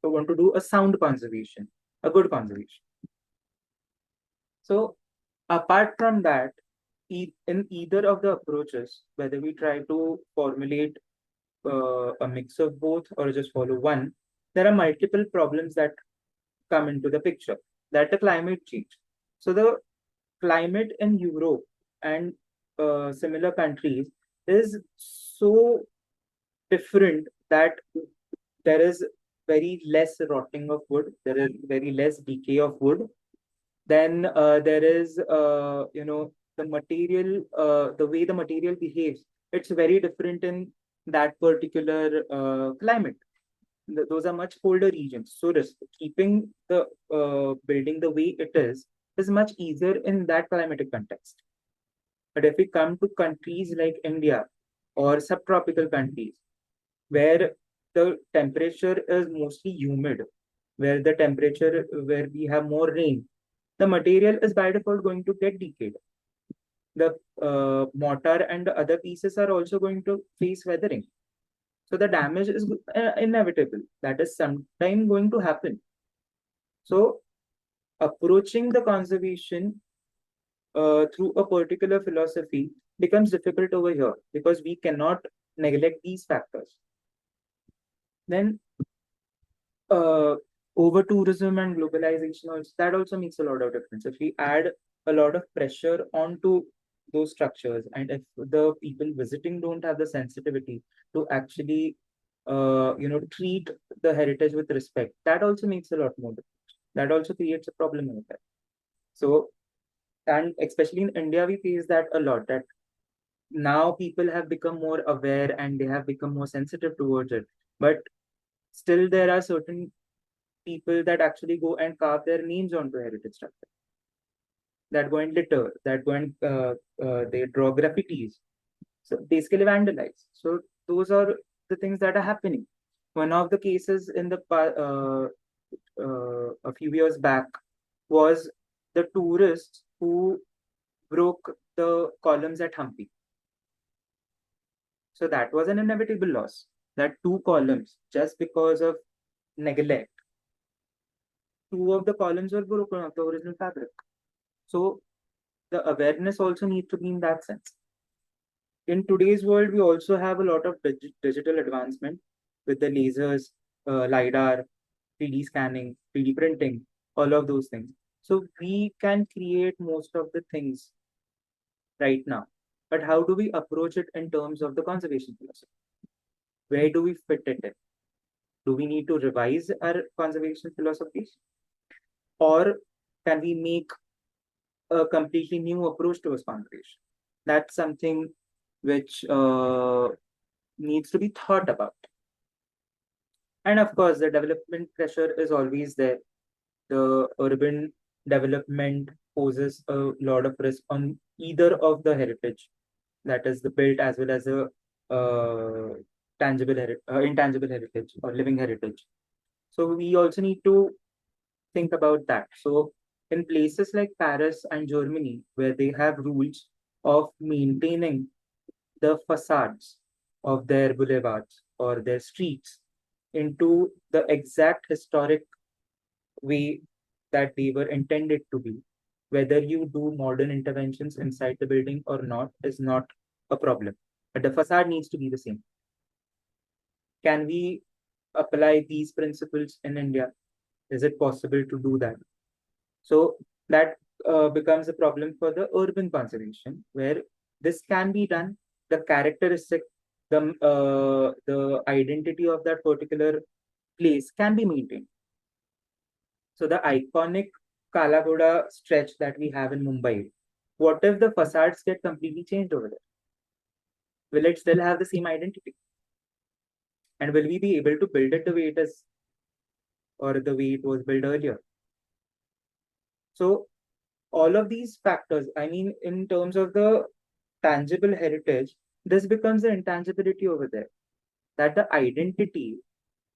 want to do a sound conservation, a good conservation. So apart from that, in either of the approaches, whether we try to formulate a mix of both or just follow one, there are multiple problems that come into the picture. That the climate change. So the climate in Europe and similar countries is so different that there is very less rotting of wood, there is very less decay of wood. Then there is, the material, the way the material behaves, it's very different in that particular climate. Those are much colder regions. So keeping the building the way it is much easier in that climatic context. But if we come to countries like India or subtropical countries, where the temperature is mostly humid, where we have more rain, the material is by default going to get decayed. The mortar and the other pieces are also going to face weathering. So the damage is inevitable. That is sometime going to happen. So approaching the conservation through a particular philosophy becomes difficult over here because we cannot neglect these factors. Then uh, over tourism and globalization also, that also makes a lot of difference. If we add a lot of pressure onto those structures, and if the people visiting don't have the sensitivity to actually treat the heritage with respect, that also makes a lot more difference. That also creates a problem in that. So, and especially in India, we face that a lot, that now people have become more aware and they have become more sensitive towards it, but still there are certain people that actually go and carve their names onto heritage structure, that go and litter, that go and they draw graffitis. So basically vandalize. So those are the things that are happening. One of the cases in the a few years back was the tourists who broke the columns at Hampi. So that was an inevitable loss. That two columns, just because of neglect, two of the columns were broken of the original fabric. So the awareness also needs to be in that sense. In today's world, we also have a lot of digital advancement with the lasers, LiDAR, 3D scanning, 3D printing, all of those things. So we can create most of the things right now. But how do we approach it in terms of the conservation philosophy? Where do we fit it in? Do we need to revise our conservation philosophies? Or can we make a completely new approach towards conservation? That's something which needs to be thought about. And of course, the development pressure is always there. The urban development poses a lot of risk on either of the heritage, that is the built as well as the intangible heritage or living heritage. So we also need to think about that. So in places like Paris and Germany, where they have rules of maintaining the facades of their boulevards or their streets into the exact historic way that they were intended to be. Whether you do modern interventions inside the building or not is not a problem. But the facade needs to be the same. Can we apply these principles in India? Is it possible to do that? So that becomes a problem for the urban conservation, where this can be done. The characteristic, the identity of that particular place can be maintained. So the iconic Kalagoda stretch that we have in Mumbai, what if the facades get completely changed over there? Will it still have the same identity? And will we be able to build it the way it is or the way it was built earlier? So all of these factors, I mean, in terms of the tangible heritage, this becomes the intangibility over there. That the identity,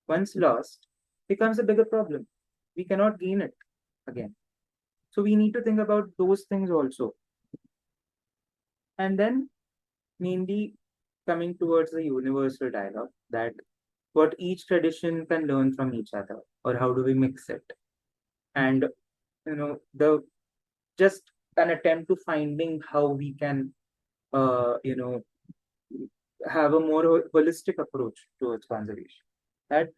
once lost, becomes a bigger problem. We cannot gain it again. So we need to think about those things also. And then mainly coming towards the universal dialogue, that what each tradition can learn from each other, or how do we mix it? And the just an attempt to finding how we can have a more holistic approach towards conservation. That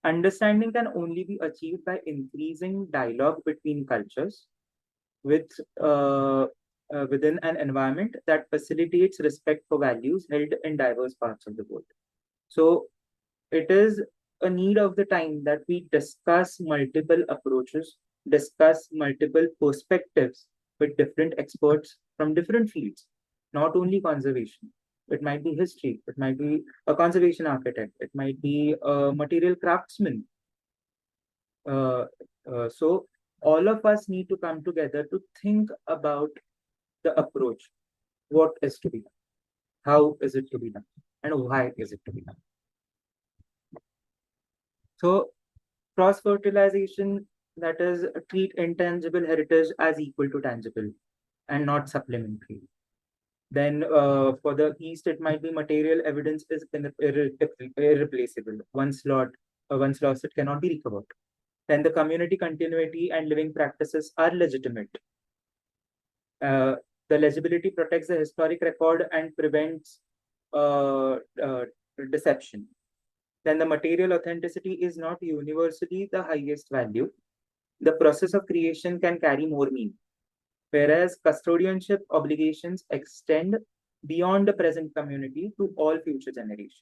understanding can only be achieved by increasing dialogue between cultures with within an environment that facilitates respect for values held in diverse parts of the world. So it is a need of the time that we discuss multiple approaches, discuss multiple perspectives with different experts from different fields, not only conservation. It might be history, it might be a conservation architect, it might be a material craftsman. Uh, so, all of us need to come together to think about the approach. What is to be done? How is it to be done? And why is it to be done? So, cross fertilization, that is, treat intangible heritage as equal to tangible and not supplementary. Then for the East, it might be material evidence is irreplaceable. Once lost, it cannot be recovered. Then the community continuity and living practices are legitimate. Uh, the legibility protects the historic record and prevents uh, uh, deception. Then the material authenticity is not universally the highest value. The process of creation can carry more meaning, whereas custodianship obligations extend beyond the present community to all future generations.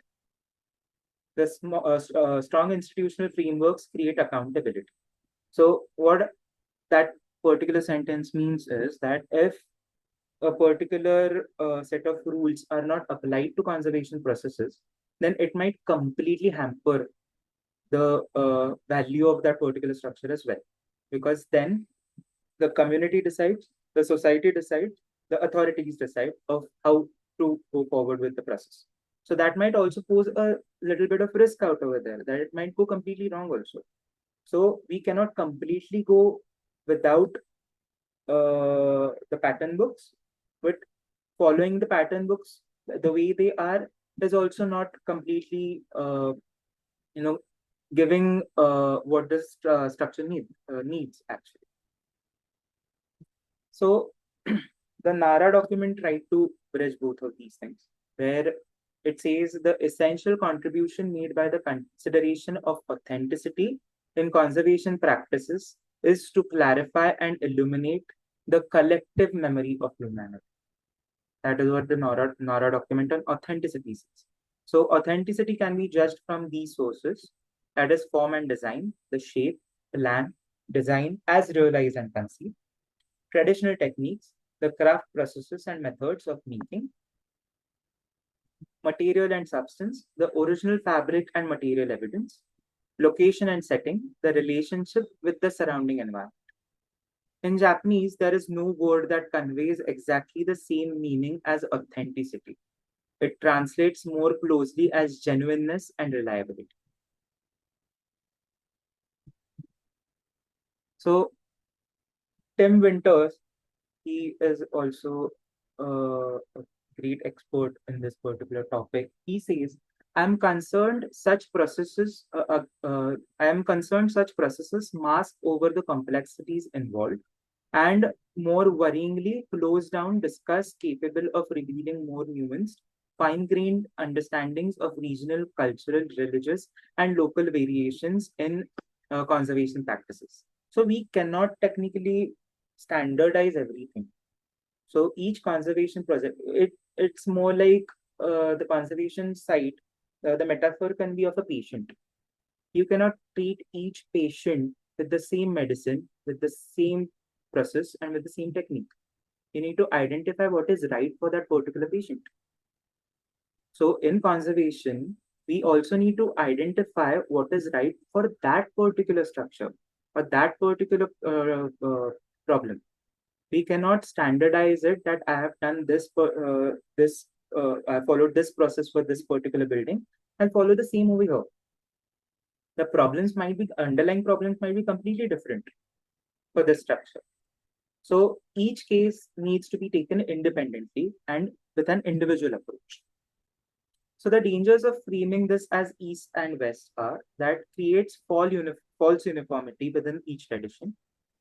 The strong institutional frameworks create accountability. So, what that particular sentence means is that if a particular set of rules are not applied to conservation processes, then it might completely hamper the value of that particular structure as well. Because then the community decides, the society decides, the authorities decide of how to go forward with the process. So that might also pose a little bit of risk out over there, that it might go completely wrong also. So we cannot completely go without the pattern books, but following the pattern books the way they are is also not completely, you know, giving what this structure needs actually. So the NARA document tried to bridge both of these things, where it says the essential contribution made by the consideration of authenticity in conservation practices is to clarify and illuminate the collective memory of humanity. That is what the NARA document on authenticity says. So authenticity can be judged from these sources, that is form and design, the shape, plan, design as realized and conceived, traditional techniques, the craft processes and methods of making, material and substance, the original fabric and material evidence, location and setting, the relationship with the surrounding environment. In Japanese, there is no word that conveys exactly the same meaning as authenticity. It translates more closely as genuineness and reliability. So, Tim Winters, he is also a great expert in this particular topic. He says, I am concerned such processes mask over the complexities involved and more worryingly close down discuss capable of revealing more nuanced, fine-grained understandings of regional, cultural, religious, and local variations in conservation practices. So we cannot technically standardize everything. So each conservation project, it's more like the conservation site. The metaphor can be of a patient. You cannot treat each patient with the same medicine, with the same process, and with the same technique. You need to identify what is right for that particular patient. So in conservation, we also need to identify what is right for that particular structure or that particular problem. We cannot standardize it that I have done I followed this process for this particular building and follow the same over here. The underlying problems might be completely different for this structure. So each case needs to be taken independently and with an individual approach. So the dangers of framing this as East and West are that creates false uniformity within each tradition,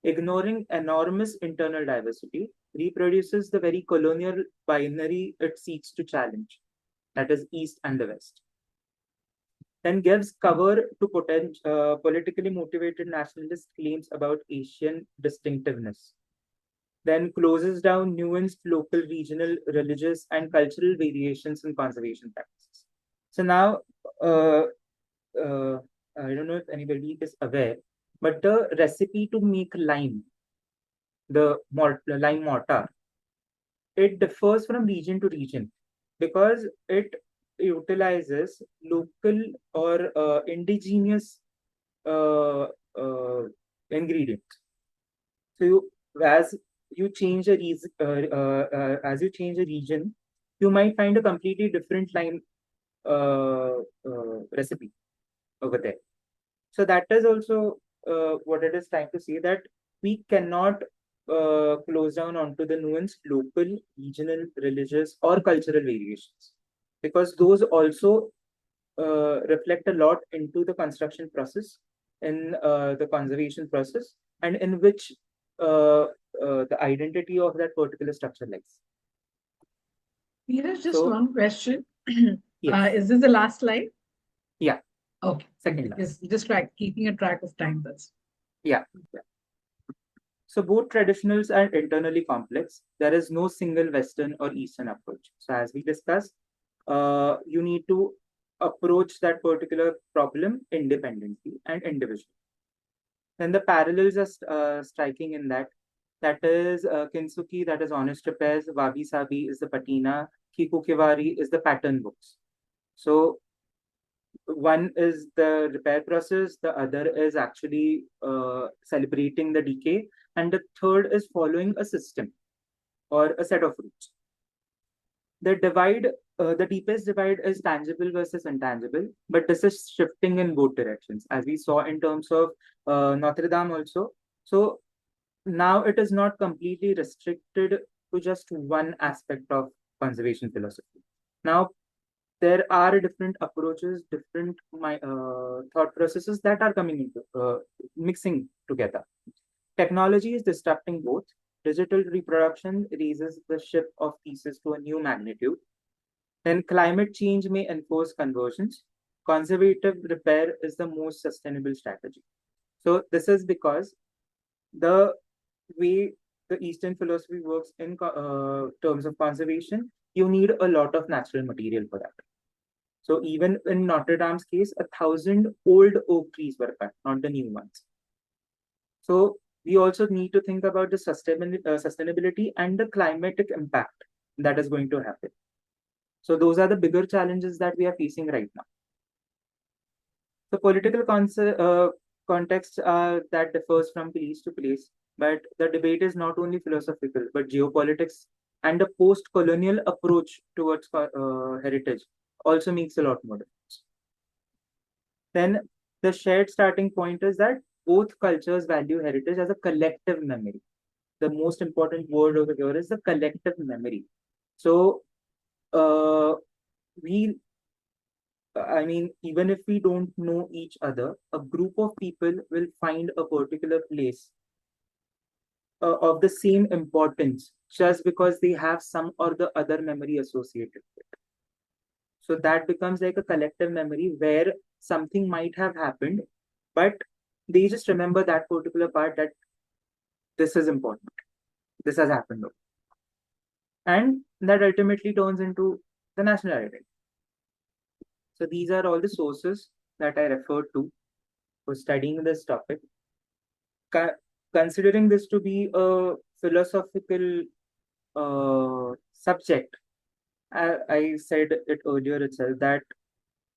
ignoring enormous internal diversity, reproduces the very colonial binary it seeks to challenge, that is East and the West, then gives cover to politically motivated nationalist claims about Asian distinctiveness, then closes down nuanced local, regional, religious, and cultural variations in conservation practices. So now, uh, uh, I don't know if anybody is aware, but the recipe to make lime, the lime mortar, it differs from region to region because it utilizes local or indigenous uh, ingredients. So as you change a as you change a region, you might find a completely different lime recipe over there. So that is also what it is trying to say, that we cannot close down onto the nuanced local, regional, religious, or cultural variations, because those also reflect a lot into the construction process, in the conservation process, and in which the identity of that particular structure lies. Neeraj, just So, one question. yes, Is this the last slide? yeah, Okay. second Okay. last. Just keeping a track of time. That's Yeah. So both traditionals are internally complex. There is no single Western or Eastern approach. So as we discussed, you need to approach that particular problem independently and individually. Then the parallels are striking in that. That is Kintsugi, that is honest repairs. Wabi Sabi is the patina. Kikukiwari is the pattern books. So one is the repair process, the other is actually celebrating the decay, and the third is following a system or a set of rules. The divide, the deepest divide is tangible versus intangible, but this is shifting in both directions, as we saw in terms of Notre Dame also. So now it is not completely restricted to just one aspect of conservation philosophy. Now there are different approaches, different thought processes that are coming into mixing together. Technology is disrupting both. Digital reproduction raises the ship of pieces to a new magnitude. Then climate change may enforce conversions. Conservative repair is the most sustainable strategy. So this is because the way the Eastern philosophy works in terms of conservation, you need a lot of natural material for that. So even in Notre Dame's case, 1,000 old oak trees were cut, not the new ones. So we also need to think about the sustainability and the climatic impact that is going to happen. So those are the bigger challenges that we are facing right now. The political context that differs from place to place, but the debate is not only philosophical, but geopolitics and the post-colonial approach towards heritage also makes a lot more difference. Then the shared starting point is that both cultures value heritage as a collective memory. The most important word over here is the collective memory. So uh, we, I mean, even if we don't know each other, a group of people will find a particular place of the same importance just because they have some or the other memory associated with it. So that becomes like a collective memory where something might have happened, but they just remember that particular part, that this is important, this has happened, and that ultimately turns into the national identity. So these are all the sources that I referred to for studying this topic. Considering this to be a philosophical subject, I said it earlier itself that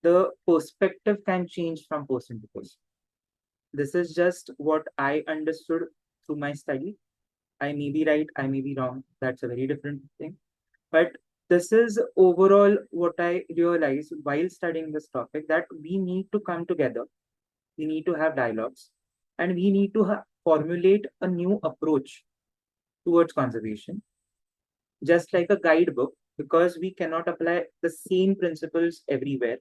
the perspective can change from person to person. This is just what I understood through my study. I may be right, I may be wrong. That's a very different thing. But this is overall what I realized while studying this topic, that we need to come together, we need to have dialogues, and we need to formulate a new approach towards conservation, just like a guidebook, because we cannot apply the same principles everywhere,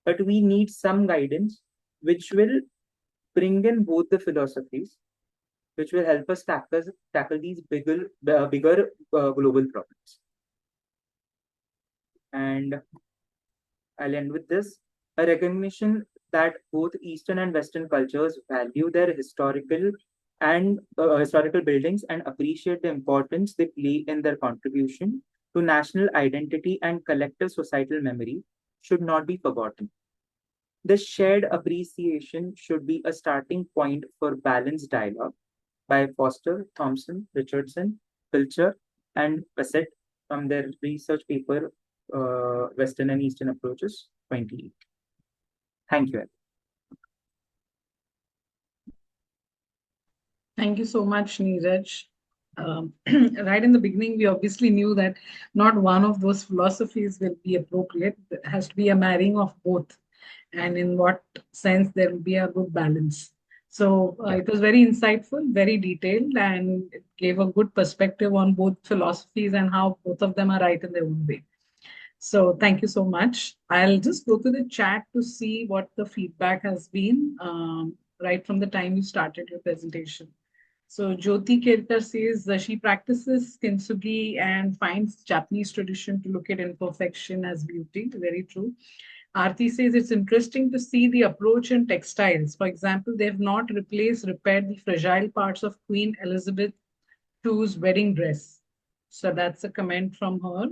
but we need some guidance which will bring in both the philosophies, which will help us tackle these bigger global problems. And I'll end with this: a recognition that both Eastern and Western cultures value their historical buildings and appreciate the importance they play in their contribution to national identity and collective societal memory should not be forgotten. The shared appreciation should be a starting point for balanced dialogue by Foster, Thompson, Richardson, Pilcher, and Bassett from their research paper, Western and Eastern Approaches, 28. Thank you. Thank you so much, Neeraj. Right in the beginning, we obviously knew that not one of those philosophies will be appropriate. There has to be a marrying of both, and in what sense there will be a good balance. So Yeah. it was very insightful, very detailed, and it gave a good perspective on both philosophies and how both of them are right in their own way. So thank you so much. I'll just go to the chat to see what the feedback has been right from the time you started your presentation. So Jyoti Kelkar says she practices kintsugi and finds Japanese tradition to look at imperfection as beauty. Very true. Aarti says it's interesting to see the approach in textiles. For example, they have not repaired the fragile parts of Queen Elizabeth II's wedding dress. So that's a comment from her.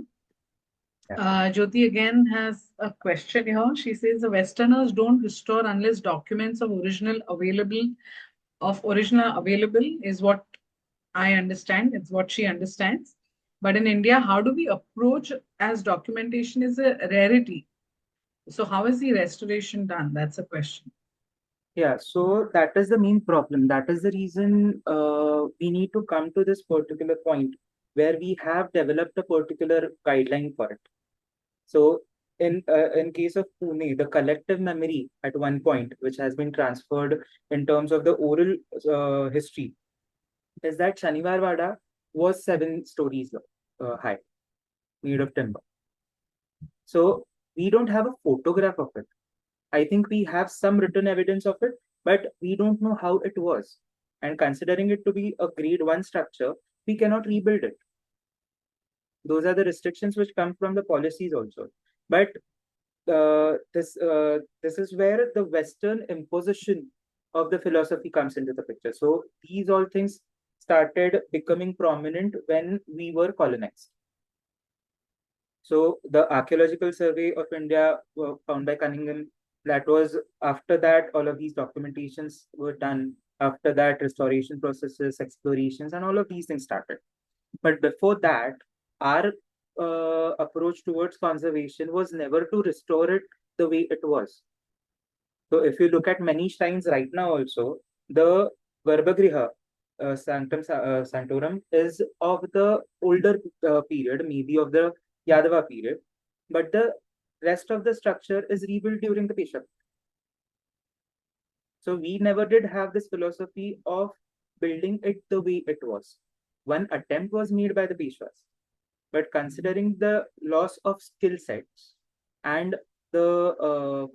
Yeah. Jyoti again has a question here. She says the Westerners don't restore unless documents of original available is what I understand. It's what she understands. But in India, how do we approach as documentation is a rarity? So how is the restoration done? That's a question. Yeah, so that is the main problem. That is the reason we need to come to this particular point where we have developed a particular guideline for it. So in case of Pune, the collective memory at one point, which has been transferred in terms of the oral history, is that Shaniwar Wada was 7 stories high, made of timber. So we don't have a photograph of it. I think we have some written evidence of it, but we don't know how it was. And considering it to be a grade 1 structure, we cannot rebuild it. Those are the restrictions which come from the policies also. But this is where the Western imposition of the philosophy comes into the picture. So these all things started becoming prominent when we were colonized. So the Archaeological Survey of India found by Cunningham, that was after that all of these documentations were done. After that, restoration processes, explorations, and all of these things started. But before that, our approach towards conservation was never to restore it the way it was. So if you look at many shrines right now also, the Garbhagriha, Santorum, is of the older period, maybe of the Yadava period, but the rest of the structure is rebuilt during the Peshwa. So we never did have this philosophy of building it the way it was. One attempt was made by the Peshwas, but considering the loss of skill sets and the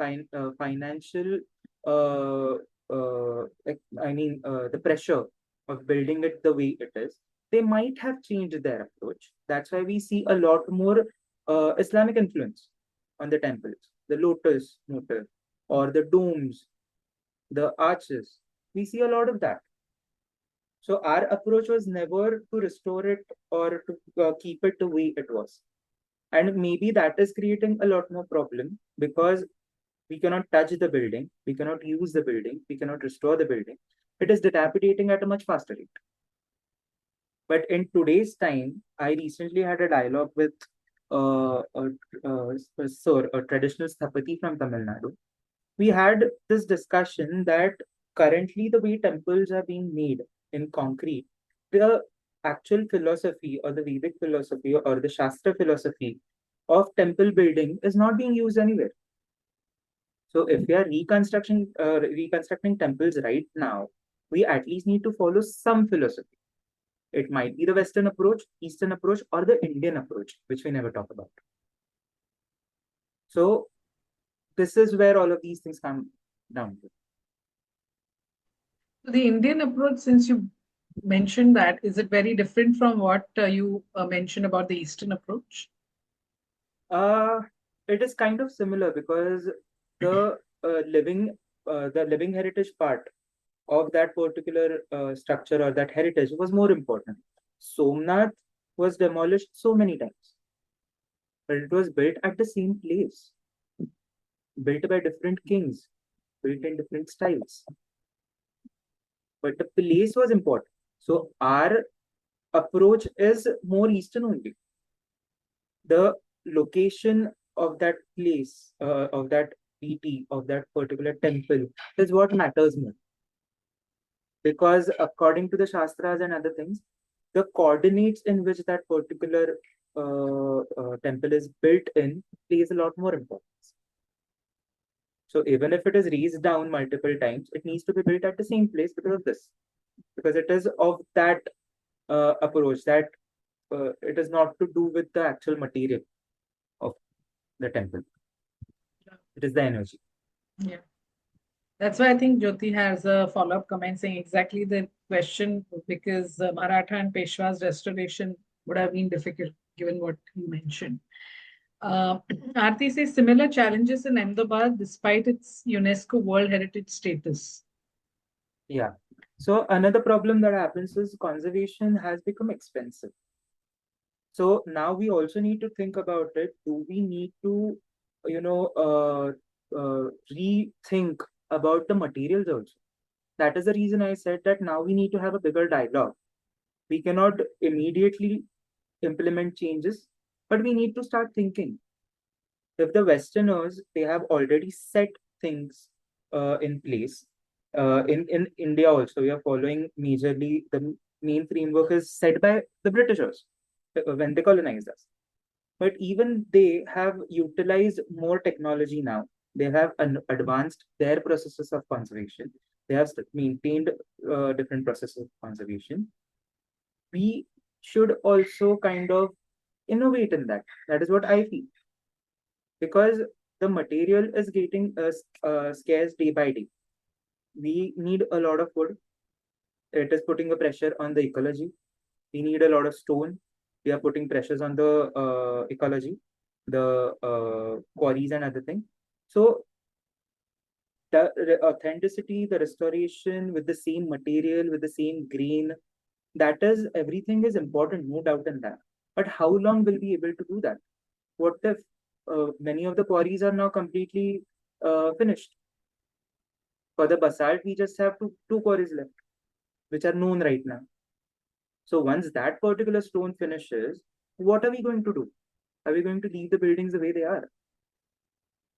financial, uh, the pressure of building it the way it is, they might have changed their approach. That's why we see a lot more Islamic influence on the temples, the lotus motif, or the domes, the arches. We see a lot of that. So our approach was never to restore it or to keep it the way it was. And maybe that is creating a lot more problem because we cannot touch the building, we cannot use the building, we cannot restore the building. It is dilapidating at a much faster rate. But in today's time, I recently had a dialogue with a sir, a traditional Sthapati from Tamil Nadu. We had this discussion that currently the way temples are being made in concrete, the actual philosophy or the Vedic philosophy or the Shastra philosophy of temple building is not being used anywhere. So if we are reconstructing temples right now, we at least need to follow some philosophy. It might be the Western approach, Eastern approach, or the Indian approach, which we never talk about. So this is where all of these things come down to. The Indian approach, since you mentioned that, is it very different from what you mentioned about the Eastern approach? Uh, it is kind of similar because the the living heritage part of that particular structure or that heritage was more important. Somnath was demolished so many times, but it was built at the same place. built by different kings, built in different styles. But the place was important. So our approach is more eastern only. The location of that place, of that deity, of that particular temple is what matters more. Because according to the Shastras and other things, the coordinates in which that particular temple is built in plays a lot more importance. So even if it is raised down multiple times, it needs to be built at the same place because of this. Because it is of that approach that it is not to do with the actual material of the temple. It is the energy. Yeah. That's why I think Jyoti has a follow-up comment saying exactly the question, because Maratha and Peshwa's restoration would have been difficult given what you mentioned. Aarti says similar challenges in Ahmedabad despite its UNESCO World Heritage status. Yeah. So another problem that happens is conservation has become expensive. So now we also need to think about it. Do we need to, you know, rethink about the materials also? That is the reason I said that now we need to have a bigger dialogue. We cannot immediately implement changes, but we need to start thinking. If the Westerners they have already set things in place, in India also we are following majorly the main framework is set by the Britishers when they colonized us. But even they have utilized more technology now. They have advanced their processes of conservation. They have maintained different processes of conservation. We should also kind of innovate in that. That is what I feel. Because the material is getting scarce day by day. We need a lot of wood. It is putting a pressure on the ecology. We need a lot of stone. We are putting pressures on the ecology, the quarries and other things. So the authenticity, the restoration with the same material, with the same grain, that is everything is important, no doubt in that. But how long will we be able to do that? What if many of the quarries are now completely finished? For the basalt, we just have two quarries left, which are known right now. So once that particular stone finishes, what are we going to do? Are we going to leave the buildings the way they are?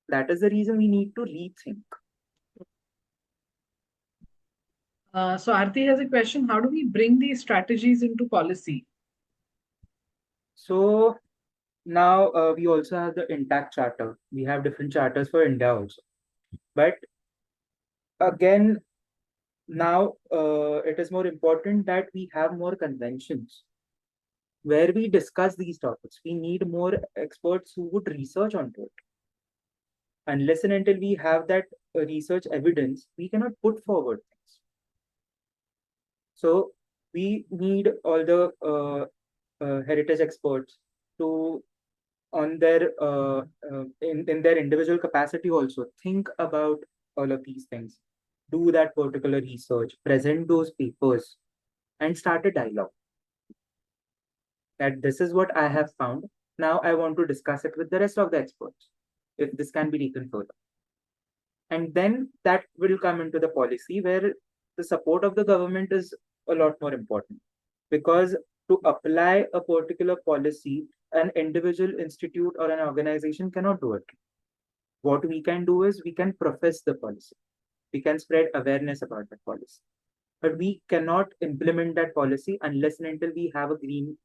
That is the reason we need to rethink. So Aarti has a question. How do we bring these strategies into policy? So now we also have the intact charter. We have different charters for India also. But again, now it is more important that we have more conventions where we discuss these topics. We need more experts who would research onto it. Unless and until we have that research evidence, we cannot put forward things. So we need all the heritage experts to, on their in their individual capacity, also think about all of these things, do that particular research, present those papers, and start a dialogue. That this is what I have found. Now I want to discuss it with the rest of the experts, if this can be taken further. And then that will come into the policy where the support of the government is a lot more important. Because to apply a particular policy, an individual institute or an organization cannot do it. What we can do is we can profess the policy. We can spread awareness about that policy. But we cannot implement that policy unless and until we have a green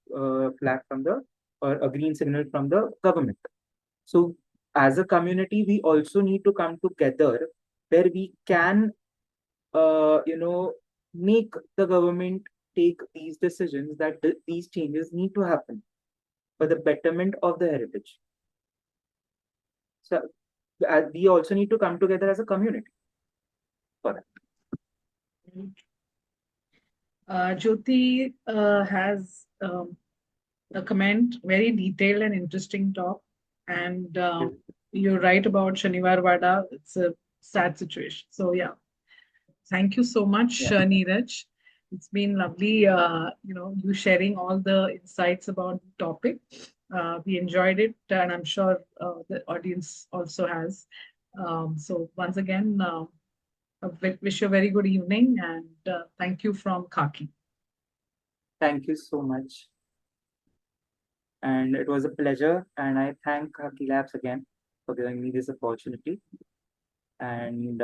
flag from the, or a green signal from the government. So as a community, we also need to come together where we can, make the government take these decisions that these changes need to happen for the betterment of the heritage. So we also need to come together as a community for that. Jyoti has a comment, very detailed and interesting talk. And you're right about Shaniwar Wada. It's a sad situation. So yeah, thank you so much, Yeah. Neeraj. It's been lovely, you sharing all the insights about the topic. We enjoyed it, and I'm sure the audience also has. So once again, wish you a very good evening and thank you from Khaki. Thank you so much. And it was a pleasure. And I thank Khaki Labs again for giving me this opportunity. And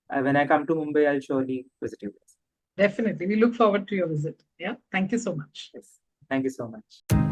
when I come to Mumbai, I'll surely visit you guys. Definitely. We look forward to your visit. Yeah. Thank you so much. Yes. Thank you so much.